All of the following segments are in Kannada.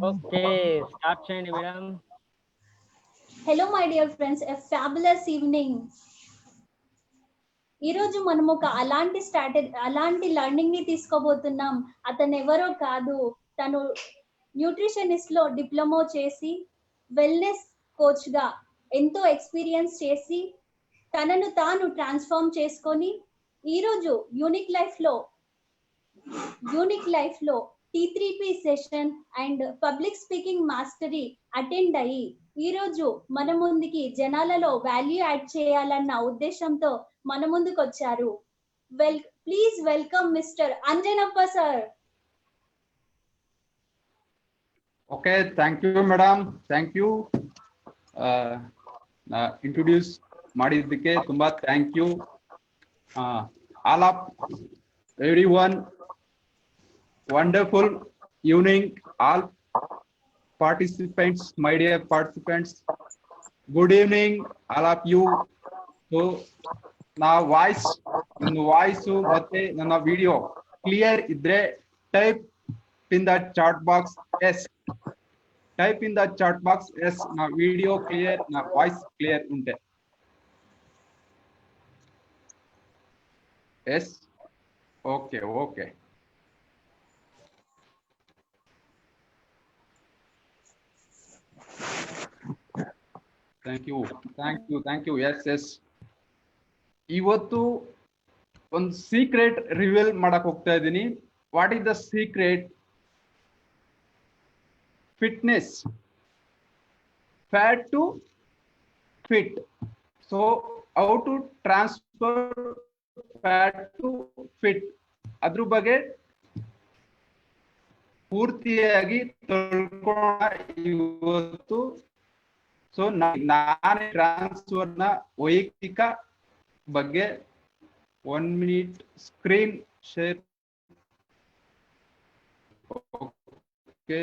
Okay, start చేయండి madam. Hello my dear friends, a fabulous evening. ఈ రోజు మనం ఒక అలాంటి లర్నింగ్ ని తీసుకోబోతున్నాం. అతను ఎవరో కాదు, తను న్యూట్రిషనిస్ట్ లో డిప్లొమా చేసి వెల్నెస్ కోచ్ గా ఎంతో ఎక్స్పీరియన్స్ చేసి తనను తాను ట్రాన్స్ఫార్మ్ చేసుకొని ఈ రోజు యూనిక్ లైఫ్ లో T3P session and public speaking mastery attend అయ్యి ఈ రోజు మన ముందుకి జనాలలో వాల్యూ యాడ్ చేయాలన్న ఉద్దేశంతో మన ముందుకు వచ్చారు. Please welcome mister Anjanappa sir. Okay, thank you, madam. Thank you. Introduce ಮಾಡಿದ್ದಕ್ಕೆ ತುಂಬಾ thank you. All of everyone, wonderful evening, all participants, my dear participants. Good evening, all of you. So, na voice ಮತ್ತೆ ನನ್ನ video clear ಇದ್ರೆ type in the chat box yes. Type in the chat box yes. Na video clear, na voice clear unte. Yes. Okay. Thank you. Yes. ಇವತ್ತು ಒಂದು ಸೀಕ್ರೆಟ್ ರಿವೀಲ್ ಮಾಡಕ್ ಹೋಗ್ತಾ ಇದ್ದೀನಿ. What is the secret? Fitness, fat to fit. So how to transfer fat to fit ಅದ್ರ ಬಗ್ಗೆ ಪೂರ್ತಿಯಾಗಿ ತಿಳ್ಕೊಳ್ಳೋಣ ಇವತ್ತು. ಸೊ ನಾನು ಟ್ರಾನ್ಸ್ಫರ್ ನ ವೈಯಕ್ತಿಕ ಬಗ್ಗೆ 1 minute screen share. Okay,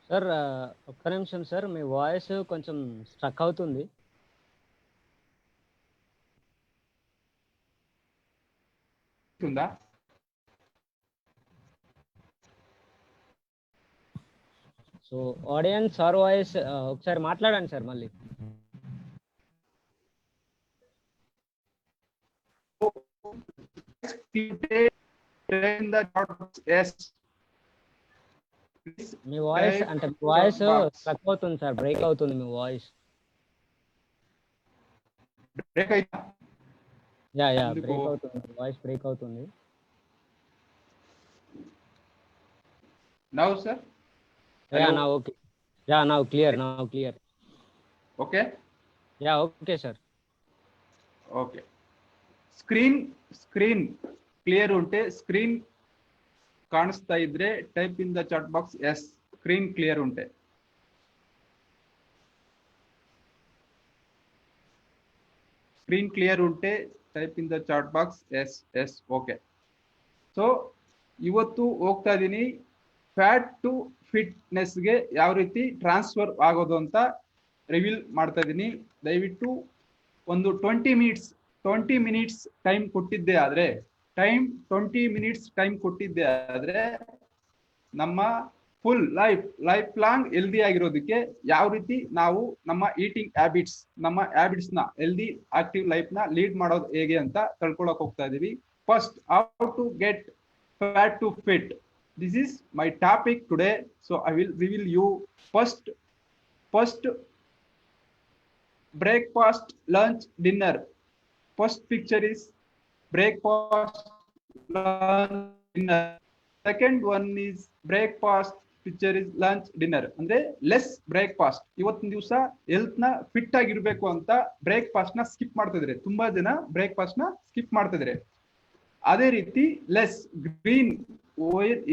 sir ఒక్క నిమిషం సార్, మీ వాయిస్ కొంచెం స్ట్రక్ అవుతుంది. సో ఆడియన్స్ సార్ వాయిస్ ఒకసారి మాట్లాడండి సార్ మళ్ళీ. మీ వాయిస్ అంటే వాయిస్ స్ట్రక్ అవుతుంది సార్, బ్రేక్ అవుతుంది మీ వాయిస్. బ్రేక్ అయితా? యా బ్రేక్ అవుతుంది, వాయిస్ బ్రేక్ అవుతుంది. Now sir? Yeah, now okay. Yeah, now clear. Okay? Yeah, okay sir. Okay. Screen clear unte, screen ಕಾಣಿಸ್ತಾ ಇದ್ರೆ type in the chat box yes. Screen clear ಉಂಟೆ? ಸ್ಕ್ರೀನ್ ಕ್ಲಿಯರ್ ಉಂಟೆ? Type in the chat box yes. Okay. So ಇವತ್ತು ಹೋಗ್ತಾ ಇದೀನಿ ಫ್ಯಾಟ್ ಟು ಫಿಟ್ನೆಸ್ಗೆ ಯಾವ ರೀತಿ ಟ್ರಾನ್ಸ್ಫರ್ ಆಗೋದು ಅಂತ ರಿವೀಲ್ ಮಾಡ್ತಾ ಇದ್ದೀನಿ. ದಯವಿಟ್ಟು ಒಂದು 20 ಮಿನಿಟ್ಸ್ ಟೈಮ್ ಕೊಟ್ಟಿದ್ದೆ ಆದ್ರೆ ನಮ್ಮ ಫುಲ್ ಲೈಫ್ ಲಾಂಗ್ ಹೆಲ್ದಿ ಆಗಿರೋದಕ್ಕೆ ಯಾವ ರೀತಿ ನಾವು ನಮ್ಮ ಈಟಿಂಗ್ ಹ್ಯಾಬಿಟ್ಸ್ ನ ಹೆಲ್ದಿ ಆಕ್ಟಿವ್ ಲೈಫ್ ನ ಲೀಡ್ ಮಾಡೋದು ಹೇಗೆ ಅಂತ ತಿಳ್ಕೊಳಕ್ ಹೋಗ್ತಾ ಇದೀವಿ. First, how to get fat to fit. This is my topic today. So I will reveal you first breakfast, lunch, dinner. First picture is breakfast, lunch, dinner. Second one is breakfast, picture is lunch, dinner. ಅಂದ್ರೆ ಲೆಸ್ ಬ್ರೇಕ್ಫಾಸ್ಟ್. ಇವತ್ತಿನ ದಿವಸ ಹೆಲ್ತ್ ನ ಫಿಟ್ ಆಗಿರ್ಬೇಕು ಅಂತ ಬ್ರೇಕ್ಫಾಸ್ಟ್ ನ ಸ್ಕಿಪ್ ಮಾಡ್ತಿದ್ರೆ, ತುಂಬಾ ಜನ ಬ್ರೇಕ್ಫಾಸ್ಟ್ ನ ಸ್ಕಿಪ್ ಮಾಡ್ತಿದ್ರೆ. ಅದೇ ರೀತಿ ಲೆಸ್ ಗ್ರೀನ್,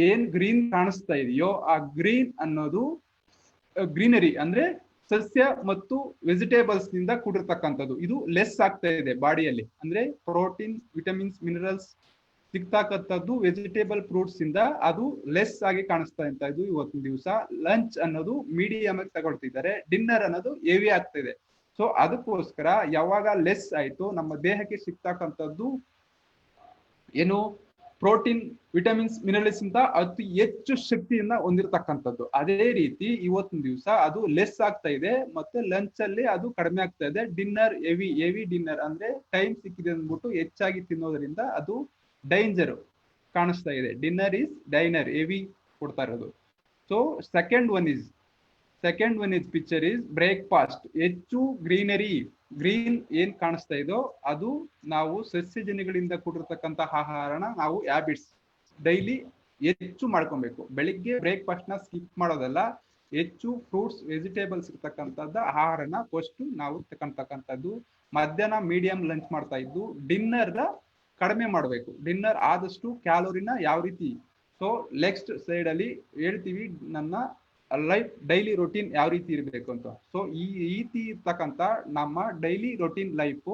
ಏನ್ ಗ್ರೀನ್ ಕಾಣಿಸ್ತಾ ಇದೆಯೋ ಆ ಗ್ರೀನ್ ಅನ್ನೋದು ಗ್ರೀನರಿ ಅಂದ್ರೆ ಸಸ್ಯ ಮತ್ತು ವೆಜಿಟೇಬಲ್ಸ್ ನಿಂದ ಕೂಡಿರ್ತಕ್ಕಂಥದ್ದು. ಇದು ಲೆಸ್ ಆಗ್ತಾ ಇದೆ ಬಾಡಿಯಲ್ಲಿ, ಅಂದ್ರೆ ಪ್ರೋಟೀನ್, ವಿಟಮಿನ್ಸ್, ಮಿನರಲ್ಸ್ ಸಿಗ್ತಕ್ಕಂಥದ್ದು ವೆಜಿಟೇಬಲ್ ಫ್ರೂಟ್ಸ್ ಇಂದ ಅದು ಲೆಸ್ ಆಗಿ ಕಾಣಿಸ್ತಾ ಇದ್ದು ಇವತ್ತಿನ ದಿವಸ. ಲಂಚ್ ಅನ್ನೋದು ಮೀಡಿಯಂ ಆಗಿ ತಗೊಳ್ತಿದ್ದಾರೆ, ಡಿನ್ನರ್ ಅನ್ನೋದು ಹೆವಿ ಆಗ್ತಾ ಇದೆ. ಸೊ ಅದಕ್ಕೋಸ್ಕರ ಯಾವಾಗ ಲೆಸ್ ಆಯ್ತು ನಮ್ಮ ದೇಹಕ್ಕೆ ಸಿಗ್ತಕ್ಕಂಥದ್ದು ಏನು ಪ್ರೋಟೀನ್, ವಿಟಮಿನ್ಸ್, ಮಿನರಲ್ಸ್ ಇಂದ ಅತಿ ಹೆಚ್ಚು ಶಕ್ತಿಯನ್ನ ಹೊಂದಿರತಕ್ಕಂಥದ್ದು. ಅದೇ ರೀತಿ ಇವತ್ತಿನ ದಿವಸ ಅದು ಲೆಸ್ ಆಗ್ತಾ ಇದೆ, ಮತ್ತೆ ಲಂಚ್ ಅಲ್ಲಿ ಅದು ಕಡಿಮೆ ಆಗ್ತಾ ಇದೆ. ಡಿನ್ನರ್ ಹೆವಿ ಡಿನ್ನರ್ ಅಂದ್ರೆ ಟೈಮ್ ಸಿಕ್ಕಿದೆ ಅಂದ್ಬಿಟ್ಟು ಹೆಚ್ಚಾಗಿ ತಿನ್ನೋದ್ರಿಂದ ಅದು ಡೇಂಜರ್ ಕಾಣಿಸ್ತಾ ಇದೆ. ಡಿನ್ನರ್ ಇಸ್ ಡೈನರ್, ಹೆವಿ ಕೊಡ್ತಾ ಇರೋದು. So second one is picture is breakfast. ಹೆಚ್ಚು ಗ್ರೀನ್ ಏನ್ ಕಾಣಿಸ್ತಾ ಇದೋ ಅದು ನಾವು ಸಸ್ಯಜನ್ಯಗಳಿಂದ ಕೂಡಿರ್ತಕ್ಕಂಥ ಆಹಾರನ ನಾವು ಹ್ಯಾಬಿಟ್ಸ್ ಡೈಲಿ ಹೆಚ್ಚು ಮಾಡ್ಕೊಬೇಕು. ಬೆಳಿಗ್ಗೆ ಬ್ರೇಕ್ಫಾಸ್ಟ್ ನ ಸ್ಕಿಪ್ ಮಾಡೋದಲ್ಲ, ಹೆಚ್ಚು ಫ್ರೂಟ್ಸ್, ವೆಜಿಟೇಬಲ್ಸ್ ಇರ್ತಕ್ಕಂಥದ್ದು ಆಹಾರನ ಫಸ್ಟ್ ನಾವು ತಗೊಂತಕ್ಕಂಥದ್ದು. ಮಧ್ಯಾಹ್ನ ಮೀಡಿಯಂ ಲಂಚ್ ಮಾಡ್ತಾ ಇದ್ದು ಡಿನ್ನರ್ ಕಡಿಮೆ ಮಾಡಬೇಕು. ಡಿನ್ನರ್ ಆದಷ್ಟು ಕ್ಯಾಲೋರಿನ ಯಾವ ರೀತಿ. ಸೊ ನೆಕ್ಸ್ಟ್ ಸೈಡ್ ಅಲ್ಲಿ ಹೇಳ್ತೀವಿ ನನ್ನ ಲೈಫ್ ಡೈಲಿ ರೊಟೀನ್ ಯಾವ ರೀತಿ ಇರಬೇಕು ಅಂತ. ಸೊ ಈ ರೀತಿ ಇರ್ತಕ್ಕಂಥ ನಮ್ಮ ಡೈಲಿ ರೊಟೀನ್ ಲೈಫ್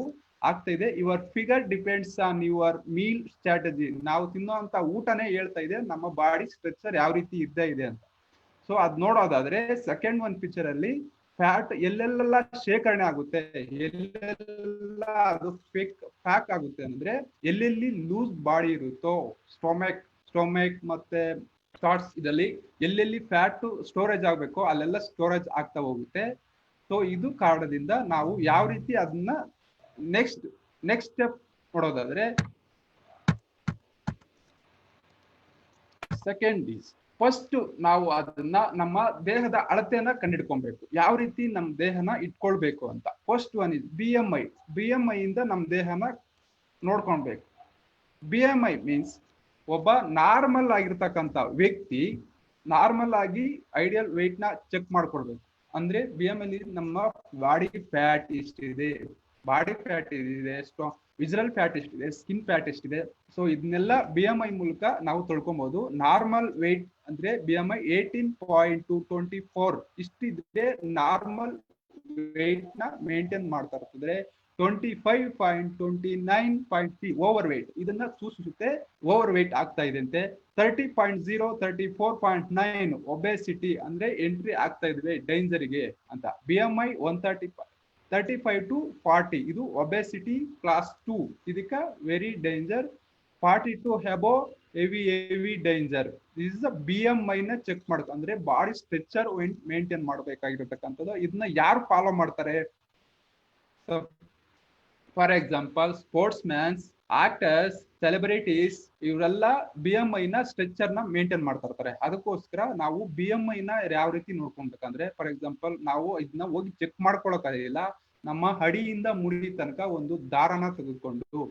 ಆಗ್ತಾ ಇದೆ. Your figure depends on your meal strategy. ನಾವು ತಿನ್ನೋಂತ ಊಟನೇ ಹೇಳ್ತಾ ಇದೆ ನಮ್ಮ ಬಾಡಿ ಸ್ಟ್ರಕ್ಚರ್ ಯಾವ ರೀತಿ ಇದ್ದೇ ಇದೆ ಅಂತ. ಸೊ ಅದ್ ನೋಡೋದಾದ್ರೆ ಸೆಕೆಂಡ್ ಒನ್ ಪಿಕ್ಚರ್ ಅಲ್ಲಿ ಫ್ಯಾಟ್ ಎಲ್ಲೆಲ್ಲ ಶೇಖರಣೆ ಆಗುತ್ತೆ, ಎಲ್ಲೆಲ್ಲ ಅದು ಪ್ಯಾಕ್ ಆಗುತ್ತೆ ಅಂದ್ರೆ ಎಲ್ಲೆಲ್ಲಿ ಲೂಸ್ ಬಾಡಿ ಇರುತ್ತೋ, ಸ್ಟೊಮೆಕ್ ಮತ್ತೆ ಥಾಟ್ಸ್ ಇದರಲ್ಲಿ ಎಲ್ಲೆಲ್ಲಿ ಫ್ಯಾಟ್ ಸ್ಟೋರೇಜ್ ಆಗ್ಬೇಕೋ ಅಲ್ಲೆಲ್ಲ ಸ್ಟೋರೇಜ್ ಆಗ್ತಾ ಹೋಗುತ್ತೆ. ಸೊ ಇದು ಕಾರಣದಿಂದ ನಾವು ಯಾವ ರೀತಿ ಅದನ್ನ ನೆಕ್ಸ್ಟ್ ಸ್ಟೆಪ್ ನೋಡೋದಾದ್ರೆ ಸೆಕೆಂಡ್ ಈಸ್ ಫಸ್ಟ್ ನಾವು ಅದನ್ನ ನಮ್ಮ ದೇಹದ ಅಳತೆಯನ್ನ ಕಂಡಿಡ್ಕೊಬೇಕು, ಯಾವ ರೀತಿ ನಮ್ಮ ದೇಹನ ಇಟ್ಕೊಳ್ಬೇಕು ಅಂತ. ಫಸ್ಟ್ ಒನ್ ಇಸ್ BMI ಇಂದ ನಮ್ಮ ದೇಹನ ನೋಡ್ಕೊಳ್ಬೇಕು. BMI ಮೀನ್ಸ್ ಒಬ್ಬ ನಾರ್ಮಲ್ ಆಗಿರ್ತಕ್ಕಂಥ ವ್ಯಕ್ತಿ ನಾರ್ಮಲ್ ಆಗಿ ಐಡಿಯಲ್ ವೆಯ್ಟ್ ನ ಚೆಕ್ ಮಾಡ್ಕೊಳ್ಬೇಕು. ಅಂದ್ರೆ BMI ನಮ್ಮ ಬಾಡಿ ಫ್ಯಾಟ್ ಎಷ್ಟಿದೆ, ವಿಜರಲ್ ಫ್ಯಾಟ್ ಎಷ್ಟಿದೆ, ಸ್ಕಿನ್ ಫ್ಯಾಟ್ ಎಷ್ಟಿದೆ. ಸೊ ಇದನ್ನೆಲ್ಲ BMI ಮೂಲಕ ನಾವು ತಿಳ್ಕೊಬಹುದು. ನಾರ್ಮಲ್ ವೆಯ್ಟ್ ಅಂದ್ರೆ BMI 18.224 ಇಷ್ಟಿದ್ರೆ ನಾರ್ಮಲ್ ವೆಯ್ಟ್ ನ ಮೇಂಟೈನ್ ಮಾಡ್ತಾ ಇರ್ತದೆ. 25.29.3 ಓವರ್ ವೇಟ್ ಇದನ್ನ ಸೂಚಿಸುತ್ತೆ, ಓವರ್ ವೇಟ್ ಆಗ್ತಾ ಇದೆ ಅಂತೆ. 30.0 34.9 ಒಬೆಸಿಟಿ ಅಂದ್ರೆ ಎಂಟ್ರಿ ಆಗ್ತಾ ಇದ್ವಿ ಡೇಂಜರ್ಗೆ ಅಂತ. BMI 35 to 40 ಇದು ಒಬೆಸಿಟಿ ಕ್ಲಾಸ್ 2, ಇದಕ್ಕ very danger. 40 to above heavy danger. This is BMI ನ ಚೆಕ್ ಮಾಡ್ತಾರೆ, ಅಂದ್ರೆ ಬಾಡಿ ಸ್ಟ್ರಕ್ಚರ್ ಮೇಂಟೈನ್ ಮಾಡಬೇಕಾಗಿರತಕ್ಕಂಥದ್ದು. ಇದನ್ನ ಯಾರು ಫಾಲೋ ಮಾಡ್ತಾರೆ? For example sports mans, actors, celebrities ಇವರೆಲ್ಲ BMI ನ ಸ್ಟ್ರಕ್ಚರ್ ನ ಮೇಂಟೈನ್ ಮಾಡ್ತಾ ಇರ್ತಾರೆ. ಅದಕ್ಕೋಸ್ಕರ ನಾವು BMI ನ ಯಾವ ರೀತಿ ನೋಡ್ಕೊಬೇಕಂದ್ರೆ, ಫಾರ್ ಎಕ್ಸಾಂಪಲ್ ನಾವು ಇದನ್ನ ಹೋಗಿ ಚೆಕ್ ಮಾಡ್ಕೊಳಕ್ಕಾಗಿಲ್ಲ, ನಮ್ಮ ಅಡಿಯಿಂದ ಮುಡಿ ತನಕ ಒಂದು ದಾರನ ತೆಗೆದುಕೊಂಡು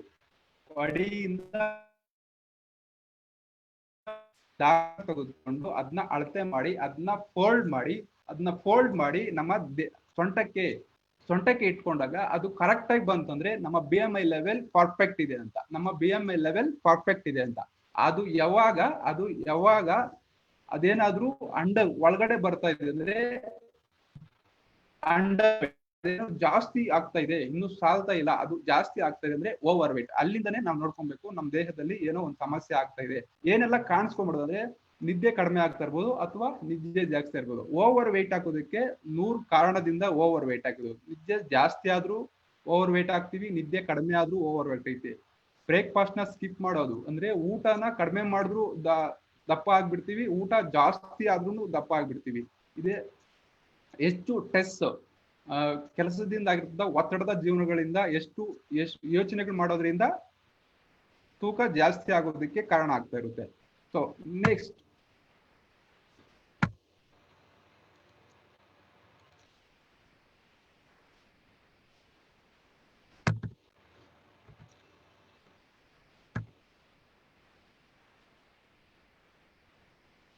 ಅದನ್ನ ಅಳತೆ ಮಾಡಿ ಅದನ್ನ ಫೋಲ್ಡ್ ಮಾಡಿ ನಮ್ಮ ಸೊಂಟಕ್ಕೆ ಇಟ್ಕೊಂಡಾಗ ಅದು ಕರೆಕ್ಟ್ ಆಗಿ ಬಂತಂದ್ರೆ ನಮ್ಮ BMI ಲೆವೆಲ್ ಪರ್ಫೆಕ್ಟ್ ಇದೆ ಅಂತ. ಅದು ಯಾವಾಗ ಅದೇನಾದ್ರೂ ಒಳಗಡೆ ಬರ್ತಾ ಇದೆ ಅಂದ್ರೆ ಜಾಸ್ತಿ ಆಗ್ತಾ ಇದೆ, ಇನ್ನು ಸಾಲ್ತಾ ಇಲ್ಲ, ಅದು ಜಾಸ್ತಿ ಆಗ್ತಾ ಇದೆ ಅಂದ್ರೆ ಓವರ್ ವೇಟ್. ಅಲ್ಲಿಂದನೇ ನಾವು ನೋಡ್ಕೊಬೇಕು ನಮ್ಮ ದೇಹದಲ್ಲಿ ಏನೋ ಒಂದು ಸಮಸ್ಯೆ ಆಗ್ತಾ ಇದೆ. ಏನೆಲ್ಲ ಕಾಣಿಸ್ಕೊಂಡ್ಬಿಡೋದು ಅಂದ್ರೆ ನಿದ್ದೆ ಕಡಿಮೆ ಆಗ್ತಾ ಇರ್ಬೋದು ಅಥವಾ ನಿದ್ದೆ ಜಾಸ್ತಿ ಇರ್ಬೋದು. ಓವರ್ ವೇಟ್ ಹಾಕೋದಕ್ಕೆ 100 ಕಾರಣದಿಂದ ಓವರ್ ವೇಟ್ ಹಾಕಿದ್ರು. ನಿದ್ದೆ ಜಾಸ್ತಿ ಆದ್ರೂ ಓವರ್ ವೇಟ್ ಆಗ್ತೀವಿ, ನಿದ್ದೆ ಕಡಿಮೆ ಆದ್ರೂ ಓವರ್ ವೇಟ್ ಐತಿ. ಬ್ರೇಕ್ಫಾಸ್ಟ್ ನ ಸ್ಕಿಪ್ ಮಾಡೋದು ಅಂದ್ರೆ ಊಟನ ಕಡಿಮೆ ಮಾಡಿದ್ರು ದಪ್ಪ ಆಗ್ಬಿಡ್ತೀವಿ, ಊಟ ಜಾಸ್ತಿ ಆದ್ರೂ ದಪ್ಪ ಆಗ್ಬಿಡ್ತೀವಿ. ಇದೇ ಹೆಚ್ಚು ಸ್ಟ್ರೆಸ್ ಕೆಲಸದಿಂದ ಆಗಿರ್ತದ, ಒತ್ತಡದ ಜೀವನಗಳಿಂದ ಎಷ್ಟು ಯೋಚನೆಗಳು ಮಾಡೋದ್ರಿಂದ ತೂಕ ಜಾಸ್ತಿ ಆಗೋದಕ್ಕೆ ಕಾರಣ ಆಗ್ತಾ ಇರುತ್ತೆ. So next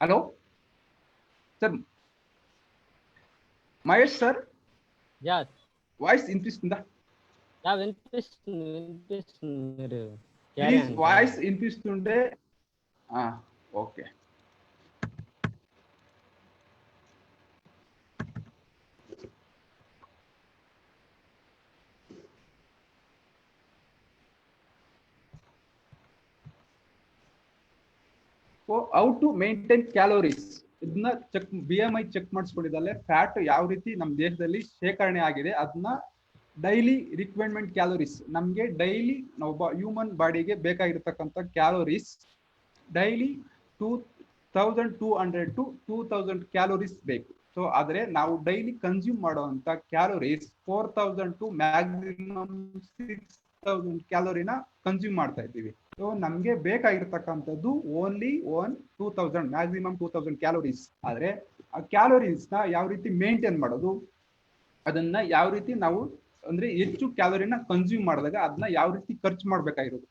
hello sir, Mahesh sir yeah voice వినిపిస్తుందా? వినిపిస్తుంది. మీరు ప్లీజ్ వాయిస్ వినిపిస్తుంటే okay. How to maintain calories, ಇದನ್ನ ಚೆಕ್ BMI ಚೆಕ್ ಮಾಡಿಸ್ಕೊಂಡಿದ್ದಲ್ಲೇ ಫ್ಯಾಟ್ ಯಾವ ರೀತಿ ನಮ್ಮ ದೇಹದಲ್ಲಿ ಶೇಖರಣೆ ಆಗಿದೆ ಅದನ್ನ ಡೈಲಿ ರಿಕ್ವೈರ್ಮೆಂಟ್ ಕ್ಯಾಲೋರೀಸ್, ನಮಗೆ ಡೈಲಿ ಒಬ್ಬ ಹ್ಯೂಮನ್ ಬಾಡಿಗೆ ಬೇಕಾಗಿರ್ತಕ್ಕಂಥ ಕ್ಯಾಲೋರೀಸ್ ಡೈಲಿ 2200 to 2000 ಕ್ಯಾಲೋರೀಸ್ ಬೇಕು. ಸೊ ಆದ್ರೆ ನಾವು ಡೈಲಿ ಕನ್ಸ್ಯೂಮ್ ಮಾಡುವಂತ ಕ್ಯಾಲೋರೀಸ್ 4000 to ಮ್ಯಾಕ್ಸಿಮಮ್ 6000 ಕ್ಯಾಲೋರಿನ ಕನ್ಸ್ಯೂಮ್ ಮಾಡ್ತಾ ಇದ್ದೀವಿ. ಸೊ ನಮ್ಗೆ ಬೇಕಾಗಿರ್ತಕ್ಕಂಥದ್ದು ಓನ್ಲಿ 2000 ಮ್ಯಾಕ್ಸಿಮಮ್ 2000 ಕ್ಯಾಲೋರೀಸ್. ಆದ್ರೆ ಆ ಕ್ಯಾಲೋರೀಸ್ ನ ಯಾವ ರೀತಿ ಮೇಂಟೈನ್ ಮಾಡೋದು, ಅದನ್ನ ಯಾವ ರೀತಿ ನಾವು ಅಂದ್ರೆ ಹೆಚ್ಚು ಕ್ಯಾಲೋರಿನ ಕನ್ಸ್ಯೂಮ್ ಮಾಡಿದಾಗ ಅದನ್ನ ಯಾವ ರೀತಿ ಖರ್ಚು ಮಾಡ್ಬೇಕಾಗಿರೋದು.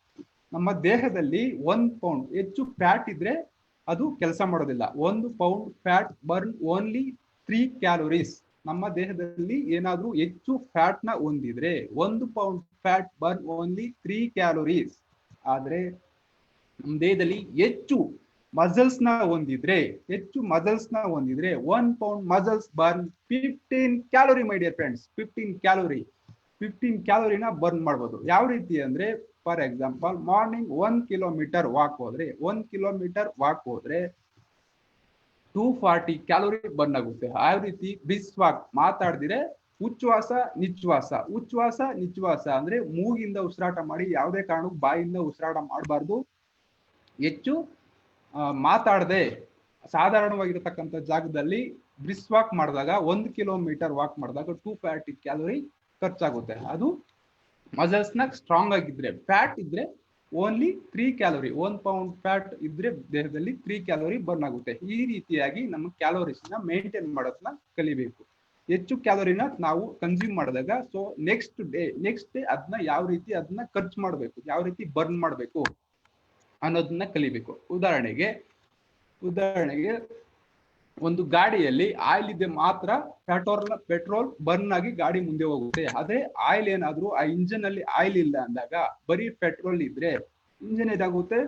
ನಮ್ಮ ದೇಹದಲ್ಲಿ 1 ಪೌಂಡ್ ಹೆಚ್ಚು ಫ್ಯಾಟ್ ಇದ್ರೆ ಅದು ಕೆಲಸ ಮಾಡೋದಿಲ್ಲ. 1 pound fat burn only 3 calories. ನಮ್ಮ ದೇಹದಲ್ಲಿ ಏನಾದ್ರೂ ಹೆಚ್ಚು ಫ್ಯಾಟ್ ನ ಹೊಂದಿದ್ರೆ 1 pound fat burn only 3 calories. ಆದ್ರೆ ನಮ್ಮ ದೇಹದಲ್ಲಿ ಹೆಚ್ಚು ಮಸಲ್ಸ್ ನ ಹೊಂದಿದ್ರೆ 1 pound muscles burn 15 calorie. My dear friends, 15 ಕ್ಯಾಲೋರಿನ ಬರ್ನ್ ಮಾಡ್ಬೋದು. ಯಾವ ರೀತಿ ಅಂದ್ರೆ, for example morning 1 kilometre walk ಹೋದ್ರೆ 240 ಕ್ಯಾಲೋರಿ ಬರ್ನ್ ಆಗುತ್ತೆ. ಆ ರೀತಿ ಬ್ರಿಸ್ಕ್ ವಾಕ್ ಮಾತಾಡ್ದಿರೆ ಉಚ್ಛ್ವಾಸ ನಿಶ್ವಾಸ ಅಂದ್ರೆ ಮೂಗಿಂದ ಉಸಿರಾಟ ಮಾಡಿ, ಯಾವುದೇ ಕಾರಣಕ್ಕೂ ಬಾಯಿಂದ ಉಸಿರಾಟ ಮಾಡಬಾರ್ದು. ಹೆಚ್ಚು ಮಾತಾಡದೆ ಸಾಧಾರಣವಾಗಿರತಕ್ಕಂಥ ಜಾಗದಲ್ಲಿ ಬ್ರಿಸ್ಕ್ ವಾಕ್ ಮಾಡಿದಾಗ 1 ಕಿಲೋಮೀಟರ್ ವಾಕ್ ಮಾಡಿದಾಗ 240 ಕ್ಯಾಲೋರಿ ಖರ್ಚಾಗುತ್ತೆ. ಅದು ಮಸಲ್ಸ್ ನ ಸ್ಟ್ರಾಂಗ್ ಆಗಿದ್ರೆ. ಫ್ಯಾಟ್ ಇದ್ರೆ ಓನ್ಲಿ 3 ಕ್ಯಾಲೋರಿ. 1 ಪೌಂಡ್ ಫ್ಯಾಟ್ ಇದ್ರೆ ದೇಹದಲ್ಲಿ 3 ಕ್ಯಾಲೋರಿ ಬರ್ನ್ ಆಗುತ್ತೆ. ಈ ರೀತಿಯಾಗಿ ನಮ್ಮ ಕ್ಯಾಲೋರೀಸ್ ನ ಮೇಂಟೈನ್ ಮಾಡೋದನ್ನ ಕಲಿಬೇಕು. ಹೆಚ್ಚು ಕ್ಯಾಲೋರಿನ ನಾವು ಕನ್ಸ್ಯೂಮ್ ಮಾಡಿದಾಗ ಸೊ ನೆಕ್ಸ್ಟ್ ಡೇ ಅದನ್ನ ಯಾವ ರೀತಿ ಅದನ್ನ ಖರ್ಚು ಮಾಡಬೇಕು, ಯಾವ ರೀತಿ ಬರ್ನ್ ಮಾಡಬೇಕು ಅನ್ನೋದನ್ನ ಕಲಿಬೇಕು. ಉದಾಹರಣೆಗೆ ಒಂದು ಗಾಡಿಯಲ್ಲಿ ಆಯಿಲ್ ಇದೆ ಮಾತ್ರ ಪೆಟ್ರೋಲ್ ಬರ್ನ್ ಆಗಿ ಗಾಡಿ ಮುಂದೆ ಹೋಗುತ್ತೆ. ಅದೇ ಆಯಿಲ್ ಏನಾದ್ರೂ ಆ ಇಂಜಿನ್ ಅಲ್ಲಿ ಆಯಿಲ್ ಇಲ್ಲ ಅಂದಾಗ, ಬರೀ ಪೆಟ್ರೋಲ್ ಇದ್ರೆ ಇಂಜಿನ್ ಏನಾಗುತ್ತೆ,